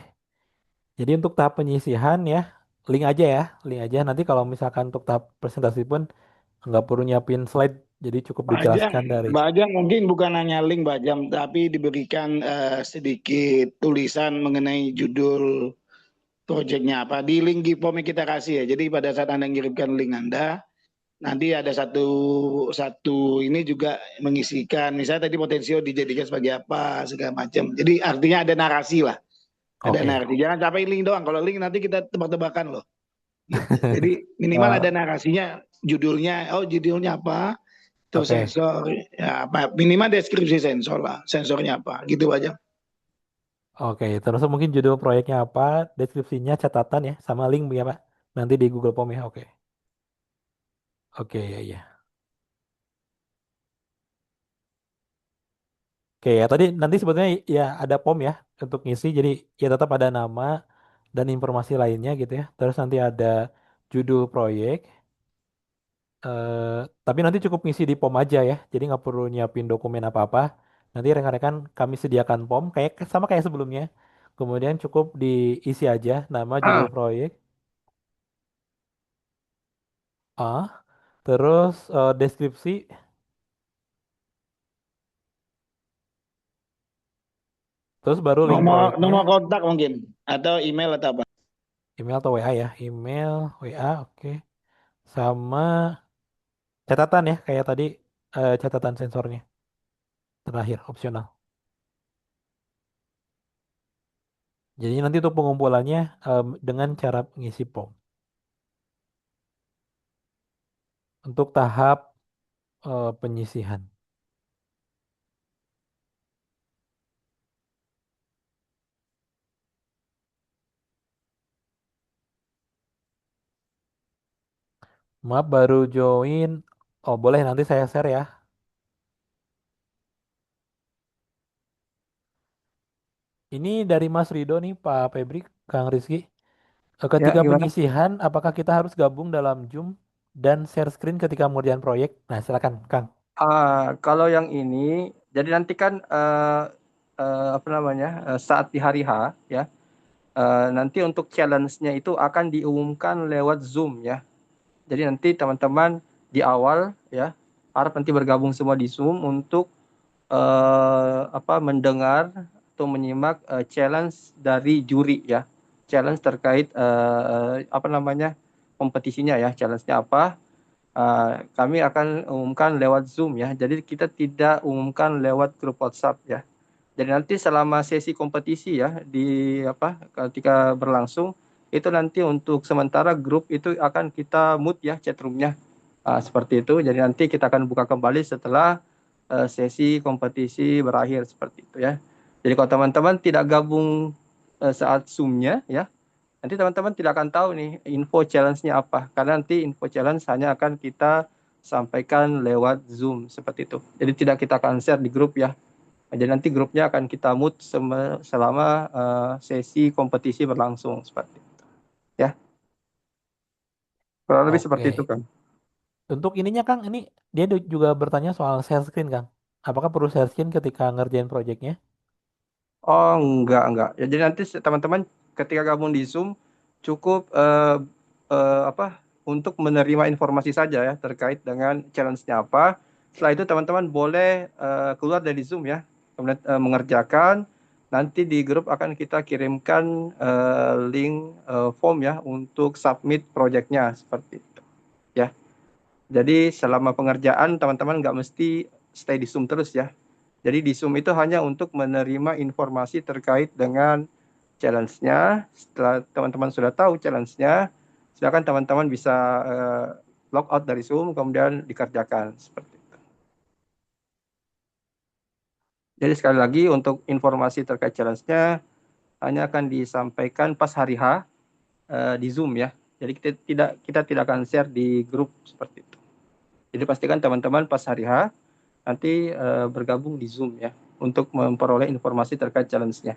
Jadi untuk tahap penyisihan ya, link aja. Nanti kalau misalkan untuk tahap presentasi pun nggak perlu nyiapin slide, jadi cukup Bajang, dijelaskan dari. Bajang mungkin bukan hanya link Bajang, tapi diberikan sedikit tulisan mengenai judul proyeknya apa. Di link Gipom yang kita kasih ya. Jadi pada saat Anda mengirimkan link Anda, nanti ada satu satu ini juga mengisikan, misalnya tadi Potensio dijadikan sebagai apa, segala macam. Jadi artinya ada narasi lah. Ada Oke, narasi. Jangan sampai link doang. Kalau link nanti kita tebak-tebakan loh. Gitu. Jadi minimal ada Uh, narasinya, judulnya, oh judulnya apa, terus oke, sensor, ya apa, minimal deskripsi sensor lah, sensornya apa, gitu aja. Oke, terus mungkin judul proyeknya apa, deskripsinya, catatan ya, sama link ya Pak. Nanti di Google Form ya. Oke. Oke, ya ya. Oke ya, tadi nanti sebetulnya ya ada form ya untuk ngisi. Jadi ya tetap ada nama dan informasi lainnya gitu ya. Terus nanti ada judul proyek. eh tapi nanti cukup ngisi di form aja ya. Jadi nggak perlu nyiapin dokumen apa-apa. Nanti rekan-rekan kami sediakan form kayak sama kayak sebelumnya. Kemudian cukup diisi aja nama, judul proyek, ah, terus deskripsi, terus baru link Nomor proyeknya, nomor kontak mungkin atau email atau apa? email atau WA ya, email, WA, oke, sama catatan ya kayak tadi, catatan sensornya terakhir opsional. Jadi nanti untuk pengumpulannya dengan cara mengisi form. Untuk tahap penyisihan. Maaf baru join. Oh boleh nanti saya share ya. Ini dari Mas Rido nih Pak Febri, Kang Rizky. Ya, Ketika gimana? penyisihan, apakah kita harus gabung dalam Zoom dan share screen ketika mengerjakan proyek? Nah silakan Kang. Kalau yang ini, jadi nanti kan apa namanya, saat di hari H ya, nanti untuk challenge-nya itu akan diumumkan lewat Zoom ya. Jadi nanti teman-teman di awal ya harap nanti bergabung semua di Zoom untuk apa mendengar atau menyimak challenge dari juri ya. Challenge terkait apa namanya kompetisinya ya. Challenge-nya apa? Kami akan umumkan lewat Zoom ya. Jadi kita tidak umumkan lewat grup WhatsApp ya. Jadi nanti selama sesi kompetisi ya di apa ketika berlangsung itu nanti untuk sementara grup itu akan kita mute ya chatroomnya. Seperti itu. Jadi nanti kita akan buka kembali setelah sesi kompetisi berakhir seperti itu ya. Jadi kalau teman-teman tidak gabung saat Zoom-nya ya, nanti teman-teman tidak akan tahu nih info challenge-nya apa. Karena nanti info challenge hanya akan kita sampaikan lewat Zoom seperti itu. Jadi tidak kita akan share di grup ya. Jadi nanti grupnya akan kita mute selama sesi kompetisi berlangsung seperti itu. Ya, kurang lebih seperti itu Oke. kan. Untuk ininya Kang, ini dia juga bertanya soal share screen Kang. Apakah perlu share screen ketika ngerjain proyeknya? Oh, enggak. Ya, jadi nanti teman-teman ketika gabung di Zoom cukup apa untuk menerima informasi saja ya terkait dengan challenge-nya apa. Setelah itu teman-teman boleh keluar dari Zoom ya, kemudian mengerjakan. Nanti di grup akan kita kirimkan link form ya untuk submit project-nya seperti itu ya. Jadi selama pengerjaan teman-teman nggak mesti stay di Zoom terus ya. Jadi di Zoom itu hanya untuk menerima informasi terkait dengan challenge-nya. Setelah teman-teman sudah tahu challenge-nya, silakan teman-teman bisa log out dari Zoom kemudian dikerjakan seperti itu. Jadi sekali lagi untuk informasi terkait challenge-nya hanya akan disampaikan pas hari H di Zoom ya. Jadi kita tidak akan share di grup seperti itu. Jadi pastikan teman-teman pas hari H nanti bergabung di Zoom ya untuk memperoleh informasi terkait challenge-nya.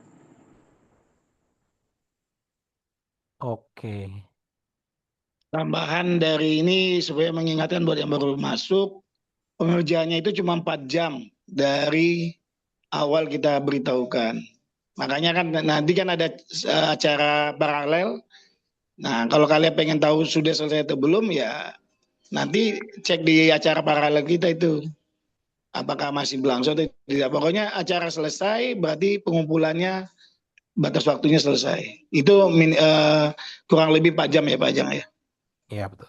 Oke. Tambahan dari ini supaya mengingatkan buat yang baru masuk, pengerjaannya itu cuma 4 jam dari awal kita beritahukan. Makanya kan nanti kan ada acara paralel. Nah, kalau kalian pengen tahu sudah selesai atau belum ya nanti cek di acara paralel kita itu apakah masih berlangsung atau tidak. Pokoknya acara selesai berarti pengumpulannya batas waktunya selesai. Itu kurang lebih 4 jam ya Pak Jang ya. Iya betul.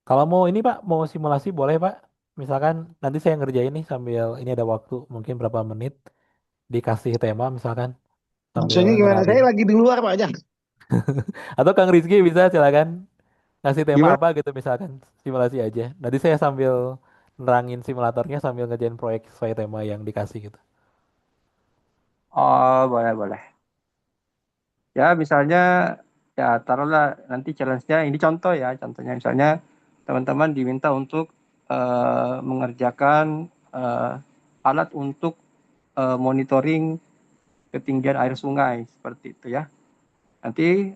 Kalau mau ini Pak, mau simulasi boleh Pak. Misalkan nanti saya ngerjain nih sambil ini ada waktu mungkin berapa menit dikasih tema misalkan sambil Maksudnya gimana? nerapin. Saya lagi di luar Pak Jang. Atau Kang Rizky bisa silakan ngasih tema Gimana? apa gitu misalkan simulasi aja. Nanti saya sambil nerangin simulatornya sambil ngerjain proyek sesuai tema yang dikasih gitu. Oh, boleh, boleh. Ya, misalnya, ya taruhlah nanti challenge-nya, ini contoh ya, contohnya misalnya teman-teman diminta untuk mengerjakan eh, alat untuk monitoring ketinggian air sungai, seperti itu ya. Nanti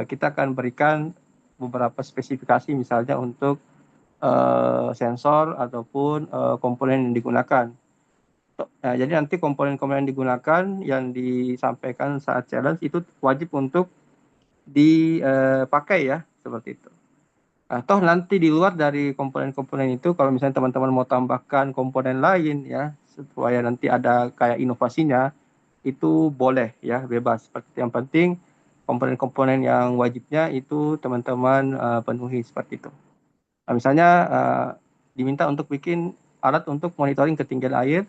kita akan berikan beberapa spesifikasi misalnya untuk sensor ataupun komponen yang digunakan. Nah, jadi nanti komponen-komponen yang digunakan yang disampaikan saat challenge itu wajib untuk dipakai ya, seperti itu. Nah, toh nanti di luar dari komponen-komponen itu, kalau misalnya teman-teman mau tambahkan komponen lain ya, supaya nanti ada kayak inovasinya, itu boleh ya, bebas. Seperti yang penting komponen-komponen yang wajibnya itu teman-teman penuhi seperti itu. Nah, misalnya diminta untuk bikin alat untuk monitoring ketinggian air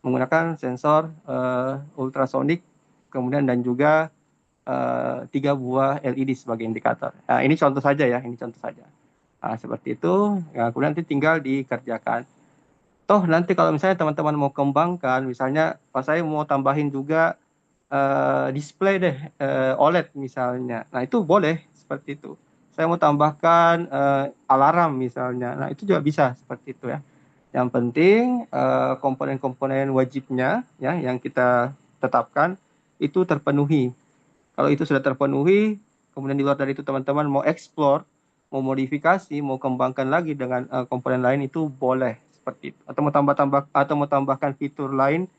menggunakan sensor ultrasonik, kemudian dan juga 3 buah LED sebagai indikator. Nah, ini contoh saja ya, ini contoh saja. Nah, seperti itu, ya, kemudian nanti tinggal dikerjakan. Toh nanti kalau misalnya teman-teman mau kembangkan, misalnya pas saya mau tambahin juga display deh, OLED misalnya. Nah, itu boleh seperti itu. Saya mau tambahkan alarm misalnya. Nah, itu juga bisa seperti itu ya. Yang penting komponen-komponen wajibnya ya yang kita tetapkan itu terpenuhi. Kalau itu sudah terpenuhi, kemudian di luar dari itu teman-teman mau explore, mau modifikasi, mau kembangkan lagi dengan komponen lain itu boleh seperti itu. Atau mau tambah-tambah atau mau tambahkan fitur lain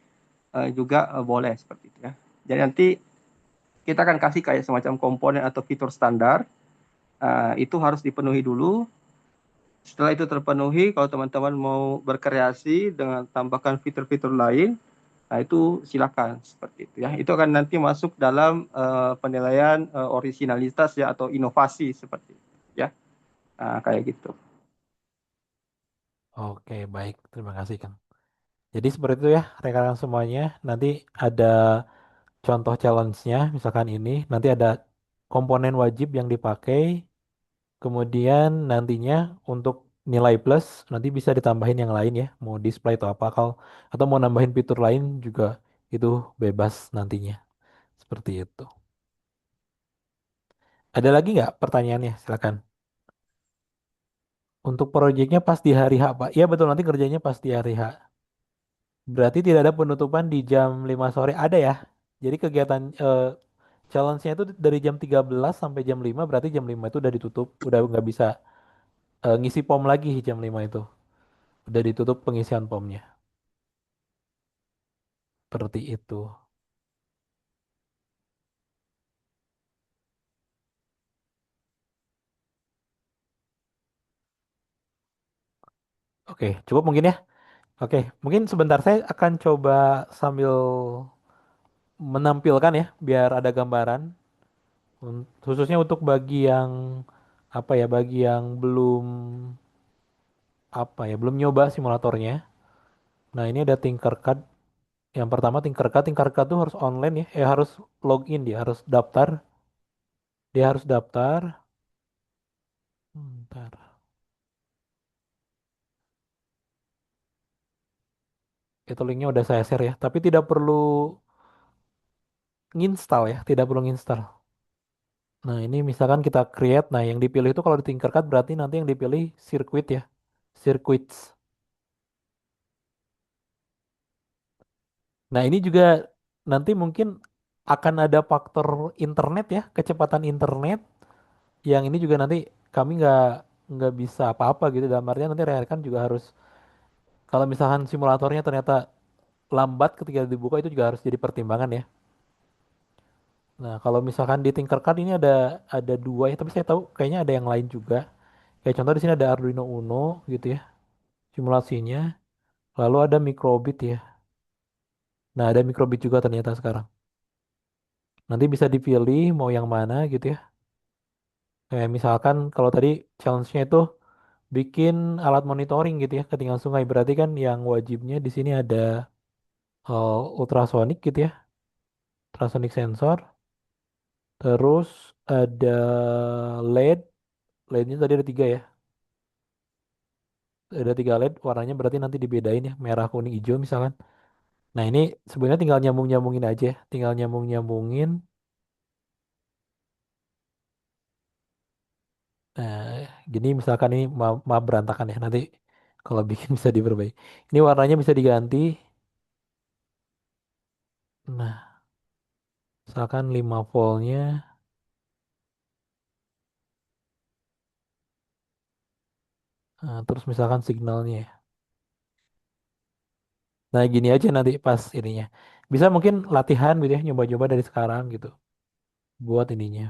juga boleh seperti itu ya. Jadi nanti kita akan kasih kayak semacam komponen atau fitur standar, itu harus dipenuhi dulu. Setelah itu terpenuhi, kalau teman-teman mau berkreasi dengan tambahkan fitur-fitur lain, nah itu silakan seperti itu ya. Itu akan nanti masuk dalam penilaian originalitas ya atau inovasi seperti itu ya. Nah, kayak gitu. Oke, baik. Terima kasih, Kang. Jadi seperti itu ya, rekan-rekan semuanya. Nanti ada contoh challenge-nya, misalkan ini. Nanti ada komponen wajib yang dipakai. Kemudian nantinya untuk nilai plus, nanti bisa ditambahin yang lain ya. Mau display atau apa. Kalau, atau mau nambahin fitur lain juga itu bebas nantinya. Seperti itu. Ada lagi nggak pertanyaannya? Silakan. Untuk proyeknya pas di hari H, Pak. Iya betul, nanti kerjanya pas di hari H. Berarti tidak ada penutupan di jam 5 sore. Ada ya. Jadi kegiatan challenge-nya itu dari jam 13 sampai jam 5. Berarti jam 5 itu udah ditutup. Udah nggak bisa ngisi pom lagi jam 5 itu. Udah ditutup pengisian pomnya. Seperti itu. Oke, cukup mungkin ya. Oke, mungkin sebentar saya akan coba sambil menampilkan ya, biar ada gambaran. Khususnya untuk bagi yang apa ya, bagi yang belum apa ya, belum nyoba simulatornya. Nah, ini ada Tinkercad. Yang pertama Tinkercad, Tinkercad tuh harus online ya, harus login dia, harus daftar. Dia harus daftar. Bentar. Itu linknya udah saya share ya, tapi tidak perlu nginstal ya, tidak perlu nginstal. Nah, ini misalkan kita create, nah yang dipilih itu kalau di Tinkercad berarti nanti yang dipilih circuit ya, circuits. Nah, ini juga nanti mungkin akan ada faktor internet ya, kecepatan internet. Yang ini juga nanti kami nggak bisa apa-apa gitu. Dalam artian nanti rekan juga harus, kalau misalkan simulatornya ternyata lambat ketika dibuka itu juga harus jadi pertimbangan ya. Nah, kalau misalkan di Tinkercad ini ada dua ya, tapi saya tahu kayaknya ada yang lain juga. Kayak contoh di sini ada Arduino Uno gitu ya, simulasinya. Lalu ada Microbit ya. Nah, ada Microbit juga ternyata sekarang. Nanti bisa dipilih mau yang mana gitu ya. Kayak misalkan kalau tadi challenge-nya itu bikin alat monitoring gitu ya ketinggian sungai. Berarti kan yang wajibnya di sini ada ultrasonic gitu ya, ultrasonic sensor. Terus ada LED, LED-nya tadi ada tiga ya. Ada 3 LED warnanya berarti nanti dibedain ya merah, kuning, hijau misalkan. Nah ini sebenarnya tinggal nyambung-nyambungin aja, ya. Tinggal nyambung-nyambungin. Nah gini misalkan ini maaf berantakan ya nanti kalau bikin bisa diperbaiki. Ini warnanya bisa diganti. Nah misalkan 5 voltnya, nah, terus misalkan signalnya ya. Nah gini aja nanti pas ininya. Bisa mungkin latihan gitu ya, nyoba-nyoba dari sekarang gitu. Buat ininya.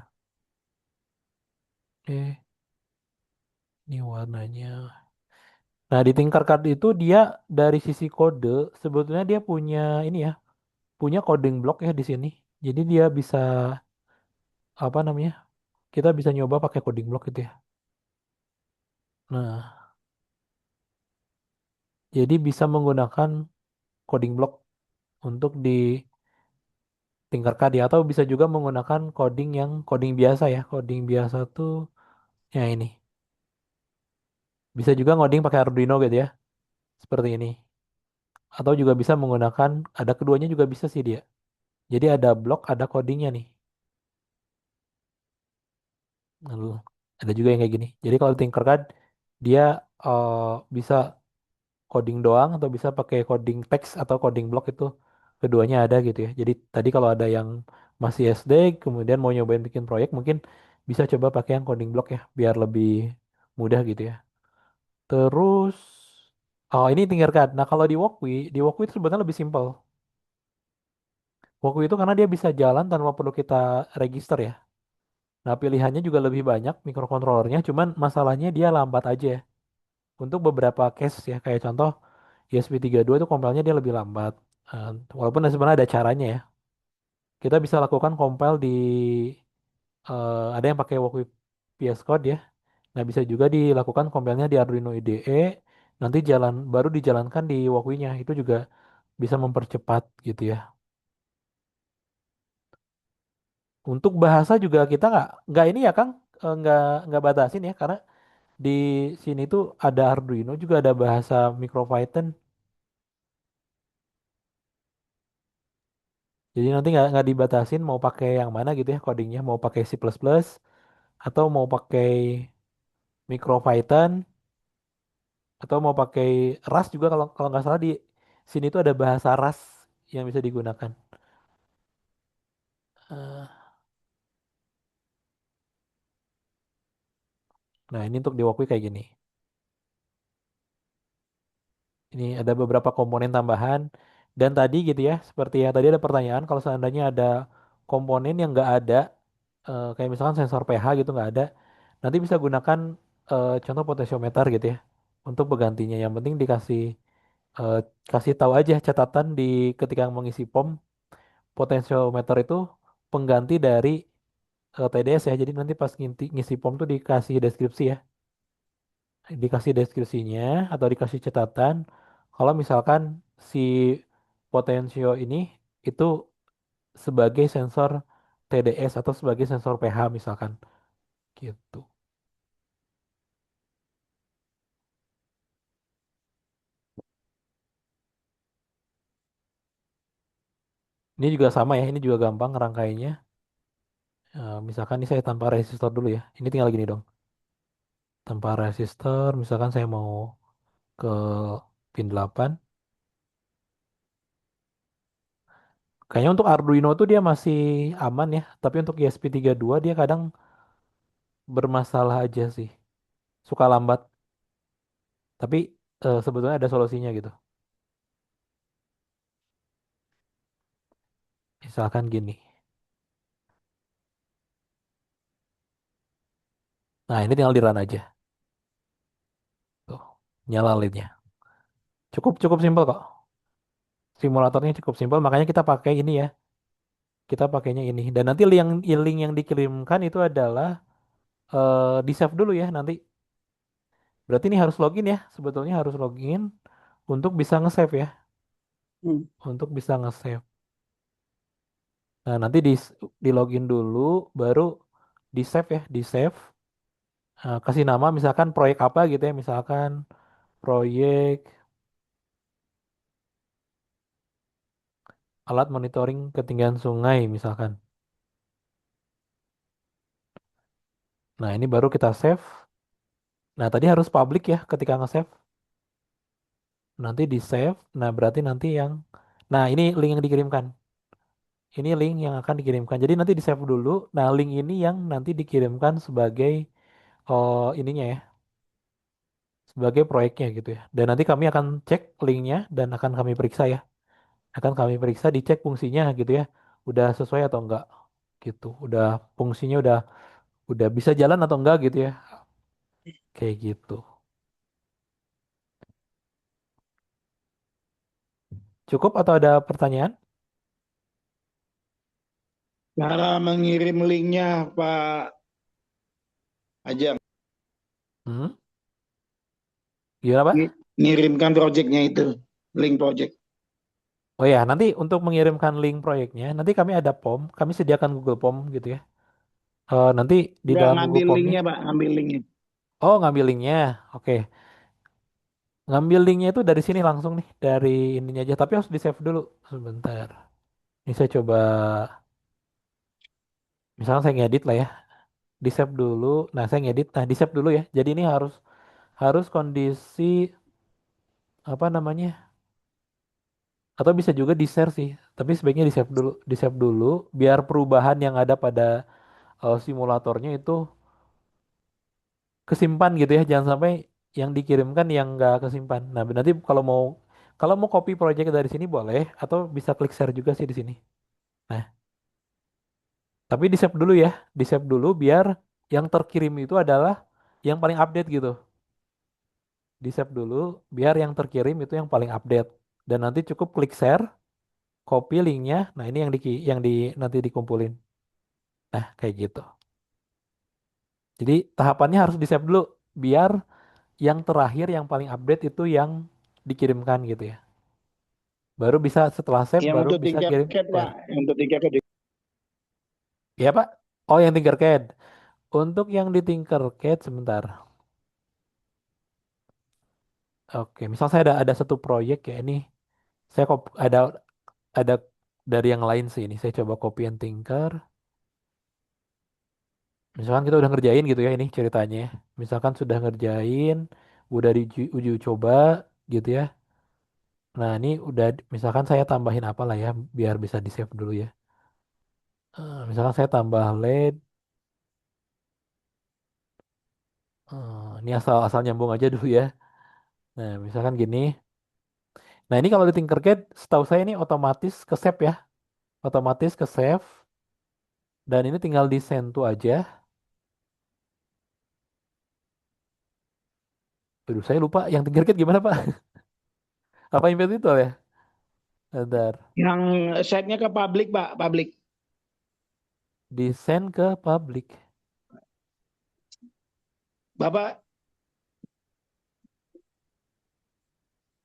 Ini warnanya. Nah, di Tinkercad itu dia dari sisi kode sebetulnya dia punya ini ya, punya coding block ya di sini. Jadi dia bisa apa namanya? Kita bisa nyoba pakai coding block gitu ya. Nah, jadi bisa menggunakan coding block untuk di Tinkercad ya atau bisa juga menggunakan coding yang coding biasa ya. Coding biasa tuh ya ini. Bisa juga ngoding pakai Arduino gitu ya. Seperti ini. Atau juga bisa menggunakan ada keduanya juga bisa sih dia. Jadi ada blok, ada codingnya nih. Lalu ada juga yang kayak gini. Jadi kalau Tinkercad dia eh, bisa coding doang atau bisa pakai coding teks atau coding block itu keduanya ada gitu ya. Jadi tadi kalau ada yang masih SD kemudian mau nyobain bikin proyek mungkin bisa coba pakai yang coding block ya biar lebih mudah gitu ya. Terus oh ini Tinkercad. Nah kalau di Walkwi itu sebenarnya lebih simpel. Walkwi itu karena dia bisa jalan tanpa perlu kita register ya. Nah pilihannya juga lebih banyak mikrokontrolernya, cuman masalahnya dia lambat aja ya. Untuk beberapa case ya, kayak contoh ESP32 itu compile-nya dia lebih lambat. Walaupun sebenarnya ada caranya ya. Kita bisa lakukan compile di ada yang pakai Walkwie VS Code ya. Nah, bisa juga dilakukan compile-nya di Arduino IDE, nanti baru dijalankan di Walkwie-nya. Itu juga bisa mempercepat gitu ya. Untuk bahasa juga kita nggak ini ya Kang, nggak batasin ya karena di sini tuh ada Arduino juga ada bahasa MicroPython. Jadi nanti nggak dibatasin mau pakai yang mana gitu ya codingnya, mau pakai C++ plus plus atau mau pakai MicroPython atau mau pakai Rust juga kalau kalau nggak salah di sini tuh ada bahasa Rust yang bisa digunakan. Eh, Nah ini untuk di Walkwie kayak gini. Ini ada beberapa komponen tambahan dan tadi gitu ya seperti yang tadi ada pertanyaan kalau seandainya ada komponen yang nggak ada kayak misalkan sensor pH gitu nggak ada, nanti bisa gunakan contoh potensiometer gitu ya untuk penggantinya. Yang penting eh, kasih tahu aja catatan di ketika mengisi POM potensiometer itu pengganti dari TDS ya. Jadi nanti pas ngisi POM tuh dikasih deskripsi ya, dikasih deskripsinya atau dikasih catatan kalau misalkan si potensio ini itu sebagai sensor TDS atau sebagai sensor pH misalkan gitu. Ini juga sama ya, ini juga gampang rangkainya. Misalkan ini saya tanpa resistor dulu ya. Ini tinggal gini dong. Tanpa resistor, misalkan saya mau ke pin 8. Kayaknya untuk Arduino tuh dia masih aman ya. Tapi untuk ESP32 dia kadang bermasalah aja sih. Suka lambat. Tapi sebetulnya ada solusinya gitu. Misalkan gini. Nah ini tinggal di run aja. Tuh, nyala LED-nya. Cukup cukup simpel kok. Simulatornya cukup simpel. Makanya kita pakai ini ya. Kita pakainya ini. Dan nanti link yang dikirimkan itu adalah di save dulu ya nanti. Berarti ini harus login ya. Sebetulnya harus login untuk bisa nge-save ya. Hmm. Untuk bisa nge-save. Nah, nanti di login dulu, baru di save ya, di save. Kasih nama misalkan proyek apa gitu ya, misalkan proyek alat monitoring ketinggian sungai misalkan. Nah, ini baru kita save. Nah, tadi harus public ya ketika nge-save. Nanti di save. Nah, berarti nanti yang Nah, ini link yang dikirimkan. Ini link yang akan dikirimkan. Jadi nanti di save dulu. Nah, link ini yang nanti dikirimkan sebagai ininya ya, sebagai proyeknya gitu ya. Dan nanti kami akan cek linknya dan akan kami periksa ya. Akan kami periksa, dicek fungsinya gitu ya. Udah sesuai atau enggak gitu. Udah fungsinya udah bisa jalan atau enggak gitu ya. Kayak gitu. Cukup atau ada pertanyaan? Cara mengirim linknya Pak Ajeng, Hmm? Gimana Pak? ngirimkan proyeknya itu, link proyek. Oh ya, nanti untuk mengirimkan link proyeknya, nanti kami ada form, kami sediakan Google Form gitu ya. Nanti di Nggak dalam Google ngambil Formnya, linknya Pak, ngambil linknya. oh ngambil linknya, oke. Ngambil linknya itu dari sini langsung nih, dari ininya aja. Tapi harus di save dulu, sebentar. Ini saya coba, misalnya saya ngedit lah ya, di save dulu. Nah saya ngedit, nah di save dulu ya. Jadi ini harus harus kondisi apa namanya? Atau bisa juga di share sih. Tapi sebaiknya di save dulu, biar perubahan yang ada pada simulatornya itu kesimpan gitu ya, jangan sampai yang dikirimkan yang nggak kesimpan. Nah, nanti kalau mau copy project dari sini boleh, atau bisa klik share juga sih di sini. Nah, tapi di save dulu ya, di save dulu biar yang terkirim itu adalah yang paling update gitu. Di save dulu biar yang terkirim itu yang paling update. Dan nanti cukup klik share, copy linknya. Nah, ini yang di nanti dikumpulin. Nah, kayak gitu. Jadi tahapannya harus di save dulu biar yang terakhir yang paling update itu yang dikirimkan gitu ya. Baru bisa setelah save Yang baru untuk bisa tingkat kirim cat Pak, share. yang untuk tingkat Ya Pak? Oh yang Tinkercad. Untuk yang di Tinkercad sebentar. Oke, misal saya ada satu proyek ya ini. Saya ada dari yang lain sih ini. Saya coba copy and tinker. Misalkan kita udah ngerjain gitu ya ini ceritanya, ya. Misalkan sudah ngerjain, udah di uji coba gitu ya. Nah ini udah, misalkan saya tambahin apa lah ya, biar bisa di save dulu ya. Misalkan saya tambah LED. Ini asal nyambung aja dulu ya. Nah, misalkan gini. Nah, ini kalau di Tinkercad, setahu saya ini otomatis ke save ya. Otomatis ke save. Dan ini tinggal di send to aja. Aduh, saya lupa yang Tinkercad gimana, Pak? Apa inventory itu ya? Bentar. yang setnya ke publik Pak, publik. Di send ke public. Bapak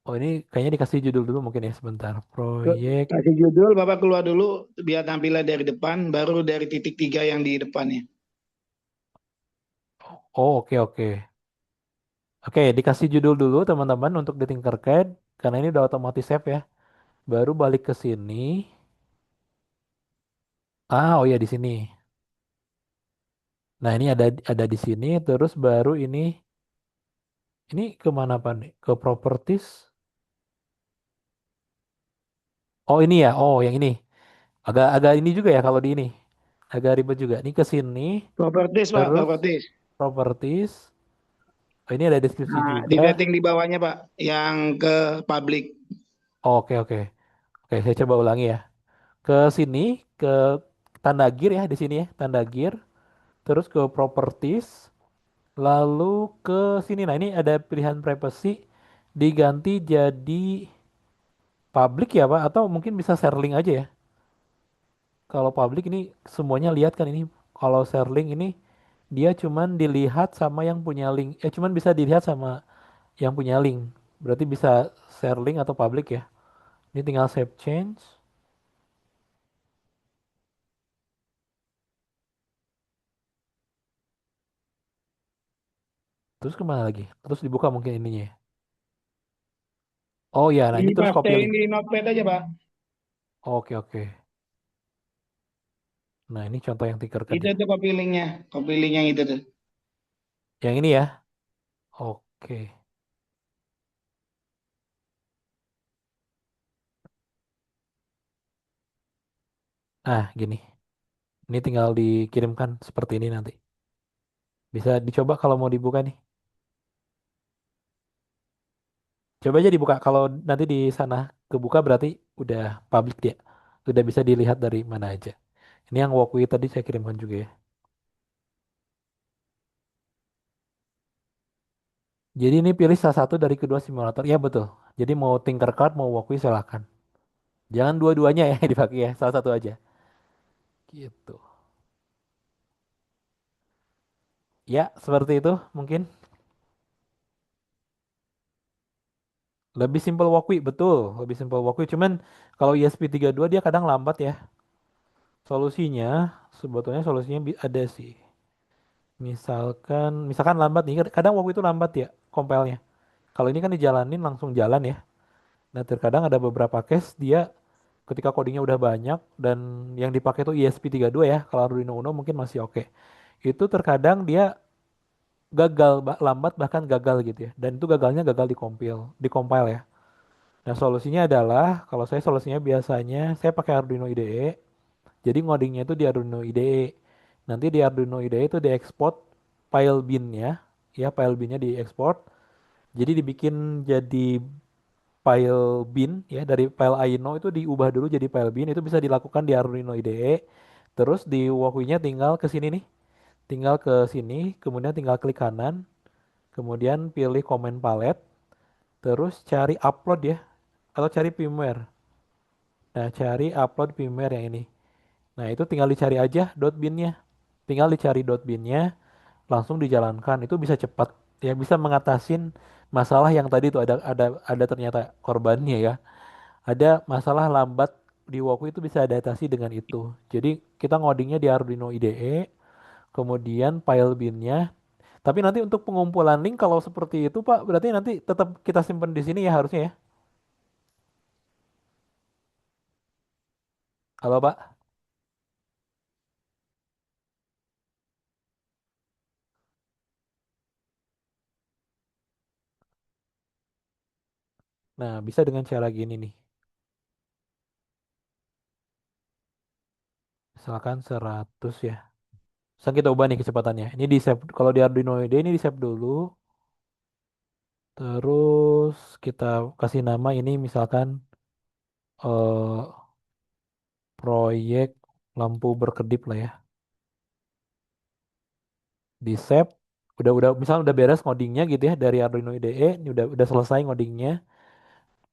Oh, ini kayaknya dikasih judul dulu mungkin ya sebentar. Proyek. kasih judul, Bapak keluar dulu biar tampilnya dari depan, baru dari titik tiga yang di depannya. Oh, oke, oke. Oke, dikasih judul dulu teman-teman untuk di Tinkercad. Karena ini udah otomatis save ya. Baru balik ke sini. Oh ya di sini. Nah, ini ada di sini. Terus baru ini kemana Pak nih? Ke properties. Oh ini ya. Oh yang ini. Agak ini juga ya kalau di ini. Agak ribet juga. Ini ke sini. Propertis Pak, Terus propertis. properties. Oh, ini ada deskripsi Nah, di juga. setting di bawahnya Pak, yang ke publik. Oh, oke oke. Oke, saya coba ulangi ya. Ke sini, ke tanda gear ya di sini ya, tanda gear. Terus ke properties. Lalu ke sini. Nah ini ada pilihan privacy. Diganti jadi public ya Pak. Atau mungkin bisa share link aja ya. Kalau public ini semuanya lihat kan ini. Kalau share link ini dia cuman dilihat sama yang punya link. Cuman bisa dilihat sama yang punya link. Berarti bisa share link atau public ya. Ini tinggal save change. Terus kemana lagi? Terus dibuka mungkin ininya, ya. Oh ya, nah ini Ini terus copy pastein link. di Notepad aja, Pak. Oke, oke. Nah, ini contoh yang Tinkercad Itu ya. tuh copy link yang itu tuh. Yang ini ya. Oke. Nah, gini. Ini tinggal dikirimkan seperti ini nanti. Bisa dicoba kalau mau dibuka nih. Coba aja dibuka. Kalau nanti di sana kebuka berarti udah public dia. Udah bisa dilihat dari mana aja. Ini yang Walkwie tadi saya kirimkan juga ya. Jadi ini pilih salah satu dari kedua simulator. Ya betul. Jadi mau Tinkercad mau Walkwie silahkan. Jangan dua-duanya ya yang dipakai ya. Salah satu aja. Gitu. Ya, seperti itu mungkin. Lebih simpel Walkwie, betul. Lebih simpel Walkwie. Cuman kalau ESP32 dia kadang lambat ya. Solusinya, sebetulnya solusinya ada sih. Misalkan lambat nih. Kadang Walkwie itu lambat ya, compile-nya. Kalau ini kan dijalanin langsung jalan ya. Nah, terkadang ada beberapa case dia ketika codingnya udah banyak dan yang dipakai itu ESP32 ya. Kalau Arduino Uno mungkin masih oke. Itu terkadang dia gagal, lambat bahkan gagal gitu ya. Dan itu gagalnya gagal di compile ya. Nah, solusinya adalah kalau saya solusinya biasanya saya pakai Arduino IDE. Jadi ngodingnya itu di Arduino IDE. Nanti di Arduino IDE itu diekspor file binnya, ya file binnya diekspor. Jadi dibikin jadi file bin ya dari file Aino itu diubah dulu jadi file bin itu bisa dilakukan di Arduino IDE. Terus di Walkwie-nya tinggal ke sini nih, tinggal ke sini, kemudian tinggal klik kanan, kemudian pilih command palette, terus cari upload ya atau cari firmware. Nah, cari upload firmware yang ini. Nah, itu tinggal dicari aja .bin-nya. Tinggal dicari .bin-nya, langsung dijalankan. Itu bisa cepat. Ya, bisa mengatasin masalah yang tadi itu ada ternyata korbannya ya. Ada masalah lambat di Woku itu bisa adaptasi dengan itu. Jadi, kita ngodingnya di Arduino IDE, kemudian file bin-nya. Tapi nanti untuk pengumpulan link kalau seperti itu, Pak, berarti nanti tetap kita simpan di sini ya harusnya ya. Halo, Pak. Nah, bisa dengan cara gini nih. Misalkan 100 ya. Sekarang kita ubah nih kecepatannya. Ini di save kalau di Arduino IDE ini di save dulu. Terus kita kasih nama ini misalkan eh, proyek lampu berkedip lah ya. Di save. Udah misalnya udah beres ngodingnya gitu ya dari Arduino IDE. Ini udah selesai ngodingnya.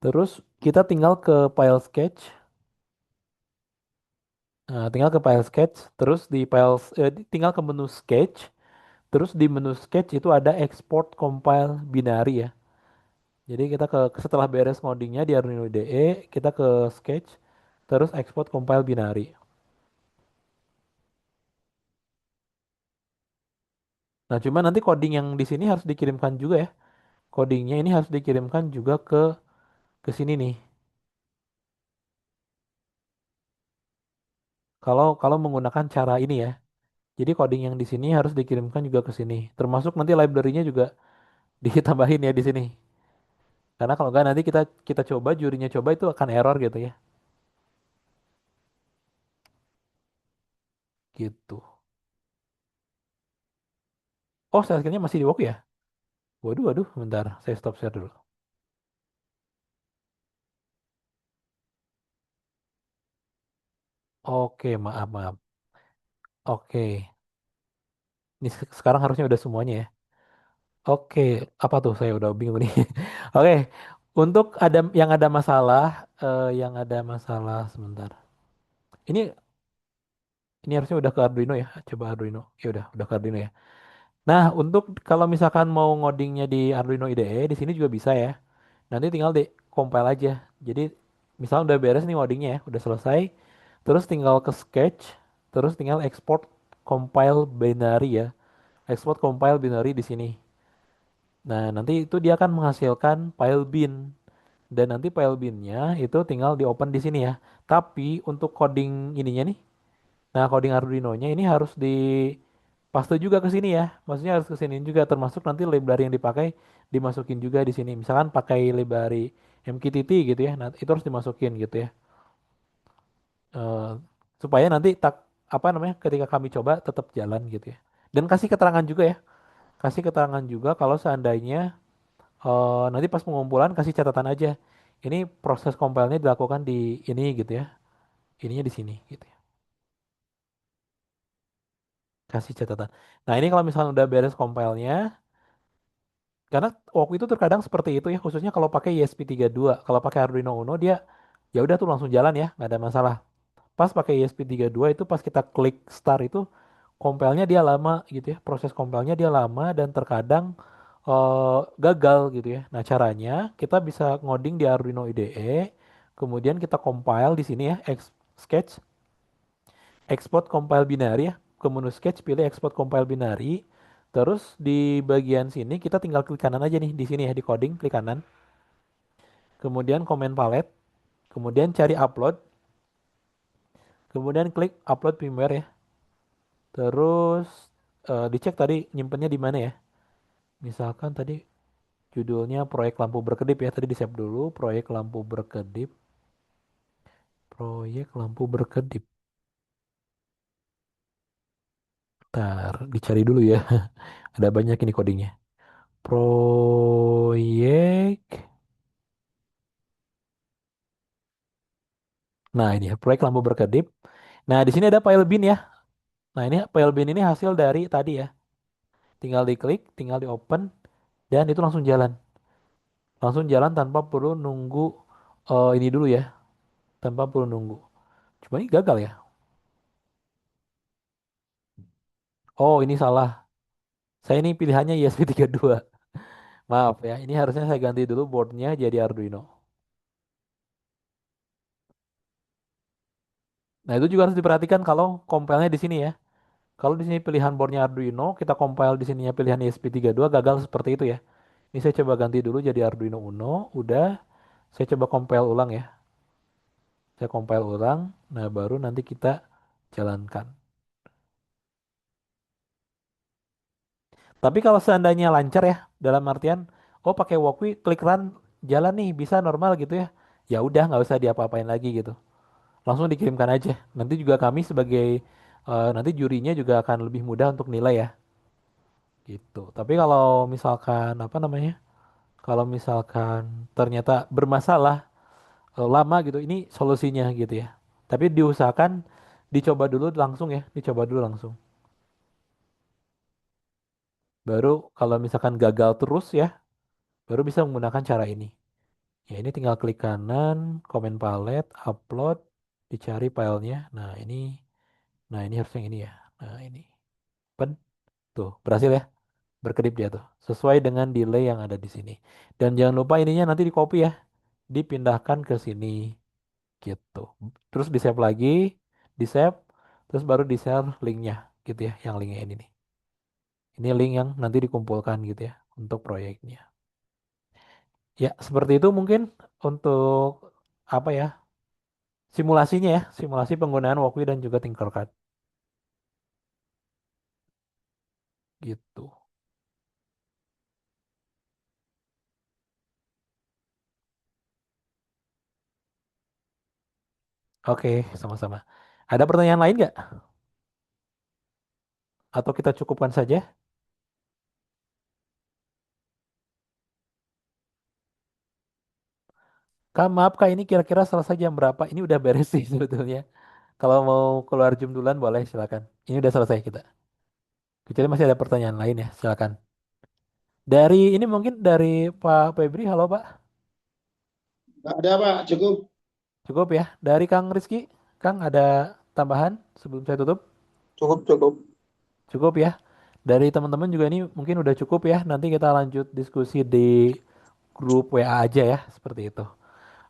Terus kita tinggal ke file sketch. Nah, tinggal ke file sketch. Terus tinggal ke menu sketch. Terus di menu sketch itu ada export compile binary ya. Jadi kita setelah beres ngodingnya di Arduino IDE, kita ke Sketch, terus export compile binary. Nah, cuma nanti coding yang di sini harus dikirimkan juga ya. Codingnya ini harus dikirimkan juga ke sini nih. Kalau kalau menggunakan cara ini ya. Jadi coding yang di sini harus dikirimkan juga ke sini. Termasuk nanti library-nya juga ditambahin ya di sini. Karena kalau nggak nanti kita kita coba jurinya coba itu akan error gitu ya. Gitu. Oh, share screen-nya masih di work ya? Waduh, waduh, bentar. Saya stop share dulu. Oke, maaf, maaf. Oke. Ini sekarang harusnya udah semuanya ya. Oke, apa tuh? Saya udah bingung nih. Oke, untuk ada masalah, yang ada masalah sebentar. Ini harusnya udah ke Arduino ya. Coba Arduino. Ya udah ke Arduino ya. Nah, untuk kalau misalkan mau ngodingnya di Arduino IDE, di sini juga bisa ya. Nanti tinggal di compile aja. Jadi, misalnya udah beres nih ngodingnya ya, udah selesai. Terus tinggal ke Sketch, terus tinggal export compile binary ya. Export compile binary di sini. Nah, nanti itu dia akan menghasilkan file bin. Dan nanti file binnya itu tinggal di open di sini ya. Tapi untuk coding ininya nih, nah coding Arduino-nya ini harus di paste juga ke sini ya. Maksudnya harus ke sini juga termasuk nanti library yang dipakai dimasukin juga di sini. Misalkan pakai library MQTT gitu ya. Nah, itu harus dimasukin gitu ya. Eh, supaya nanti tak apa namanya ketika kami coba tetap jalan gitu ya. Dan kasih keterangan juga ya. Kasih keterangan juga kalau seandainya nanti pas pengumpulan kasih catatan aja. Ini proses compile-nya dilakukan di ini gitu ya. Ininya di sini gitu ya. Kasih catatan. Nah, ini kalau misalnya udah beres compile-nya, karena waktu itu terkadang seperti itu ya, khususnya kalau pakai ESP32. Kalau pakai Arduino Uno dia ya udah tuh langsung jalan ya, nggak ada masalah. Pas pakai ESP32 itu pas kita klik start itu compile-nya dia lama gitu ya. Proses compile-nya dia lama dan terkadang gagal gitu ya. Nah, caranya kita bisa ngoding di Arduino IDE, kemudian kita compile di sini ya, sketch, export compile binary ya. Ke menu sketch pilih export compile binary. Terus di bagian sini kita tinggal klik kanan aja nih di sini ya di coding klik kanan. Kemudian comment palette, kemudian cari upload, kemudian klik upload firmware ya. Terus dicek tadi nyimpennya di mana ya. Misalkan tadi judulnya proyek lampu berkedip ya. Tadi di save dulu proyek lampu berkedip. Proyek lampu berkedip. Ntar dicari dulu ya. Ada banyak ini codingnya. Proyek. Nah ini ya proyek lampu berkedip. Nah di sini ada file bin ya. Nah ini file bin ini hasil dari tadi ya. Tinggal diklik, tinggal di open dan itu langsung jalan. Langsung jalan tanpa perlu nunggu ini dulu ya. Tanpa perlu nunggu. Cuma ini gagal ya. Oh ini salah. Saya ini pilihannya ESP32. Maaf ya. Ini harusnya saya ganti dulu boardnya jadi Arduino. Nah itu juga harus diperhatikan kalau compile-nya di sini ya. Kalau di sini pilihan boardnya Arduino, kita compile di sininya pilihan ESP32 gagal seperti itu ya. Ini saya coba ganti dulu jadi Arduino Uno. Udah, saya coba compile ulang ya. Saya compile ulang. Nah baru nanti kita jalankan. Tapi kalau seandainya lancar ya, dalam artian, oh pakai Walkwie, klik run, jalan nih, bisa normal gitu ya. Ya udah, nggak usah diapa-apain lagi gitu. Langsung dikirimkan aja. Nanti juga kami sebagai nanti jurinya juga akan lebih mudah untuk nilai ya, gitu. Tapi kalau misalkan apa namanya, kalau misalkan ternyata bermasalah lama gitu, ini solusinya gitu ya. Tapi diusahakan dicoba dulu langsung ya, dicoba dulu langsung. Baru kalau misalkan gagal terus ya, baru bisa menggunakan cara ini. Ya ini tinggal klik kanan, comment palette, upload, dicari filenya. Nah ini harus yang ini ya. Nah ini, pen, tuh berhasil ya, berkedip dia tuh, sesuai dengan delay yang ada di sini. Dan jangan lupa ininya nanti di copy ya, dipindahkan ke sini gitu. Terus di save lagi, di save, terus baru di share linknya gitu ya, yang linknya ini nih. Ini link yang nanti dikumpulkan gitu ya untuk proyeknya. Ya seperti itu mungkin untuk apa ya? Simulasinya ya, simulasi penggunaan Walkwie dan juga Tinkercad gitu. Oke, sama-sama. Ada pertanyaan lain nggak? Atau kita cukupkan saja? Kak, maaf Kak, ini kira-kira selesai jam berapa? Ini udah beres sih sebetulnya. Kalau mau keluar jam duluan boleh silakan. Ini udah selesai kita. Kecuali masih ada pertanyaan lain ya, silakan. Dari ini mungkin dari Pak Febri, halo Pak. Nggak ada Pak, cukup. Cukup ya. Dari Kang Rizky, Kang ada tambahan sebelum saya tutup? Cukup, cukup. Cukup ya. Dari teman-teman juga ini mungkin udah cukup ya. Nanti kita lanjut diskusi di grup WA aja ya, seperti itu.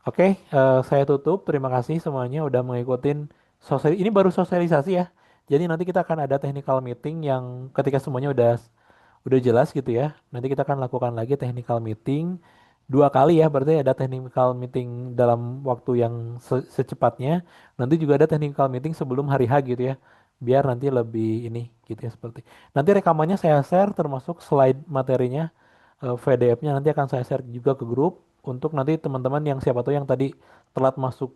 Oke, saya tutup. Terima kasih semuanya udah mengikutin sosial. Ini baru sosialisasi ya. Jadi nanti kita akan ada technical meeting yang ketika semuanya udah jelas gitu ya. Nanti kita akan lakukan lagi technical meeting dua kali ya, berarti ada technical meeting dalam waktu yang secepatnya. Nanti juga ada technical meeting sebelum hari H gitu ya. Biar nanti lebih ini gitu ya seperti. Nanti rekamannya saya share termasuk slide materinya, PDF-nya nanti akan saya share juga ke grup untuk nanti teman-teman yang siapa tahu yang tadi telat masuk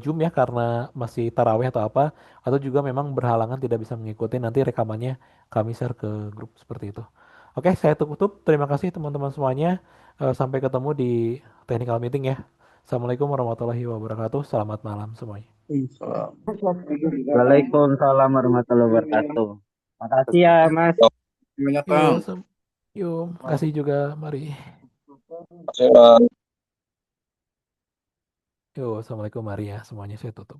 Zoom ya karena masih taraweh atau apa, atau juga memang berhalangan tidak bisa mengikuti, nanti rekamannya kami share ke grup seperti itu. Oke, saya tutup. Terima kasih teman-teman semuanya. Sampai ketemu di technical meeting ya. Assalamualaikum warahmatullahi wabarakatuh. Selamat malam semuanya. Waalaikumsalam warahmatullahi wabarakatuh. Makasih ya, Mas. Banyak Yuk, Kang. yuk, kasih juga. Mari. Terima kasih, Bang. Yuk, assalamualaikum. Mari ya semuanya saya tutup.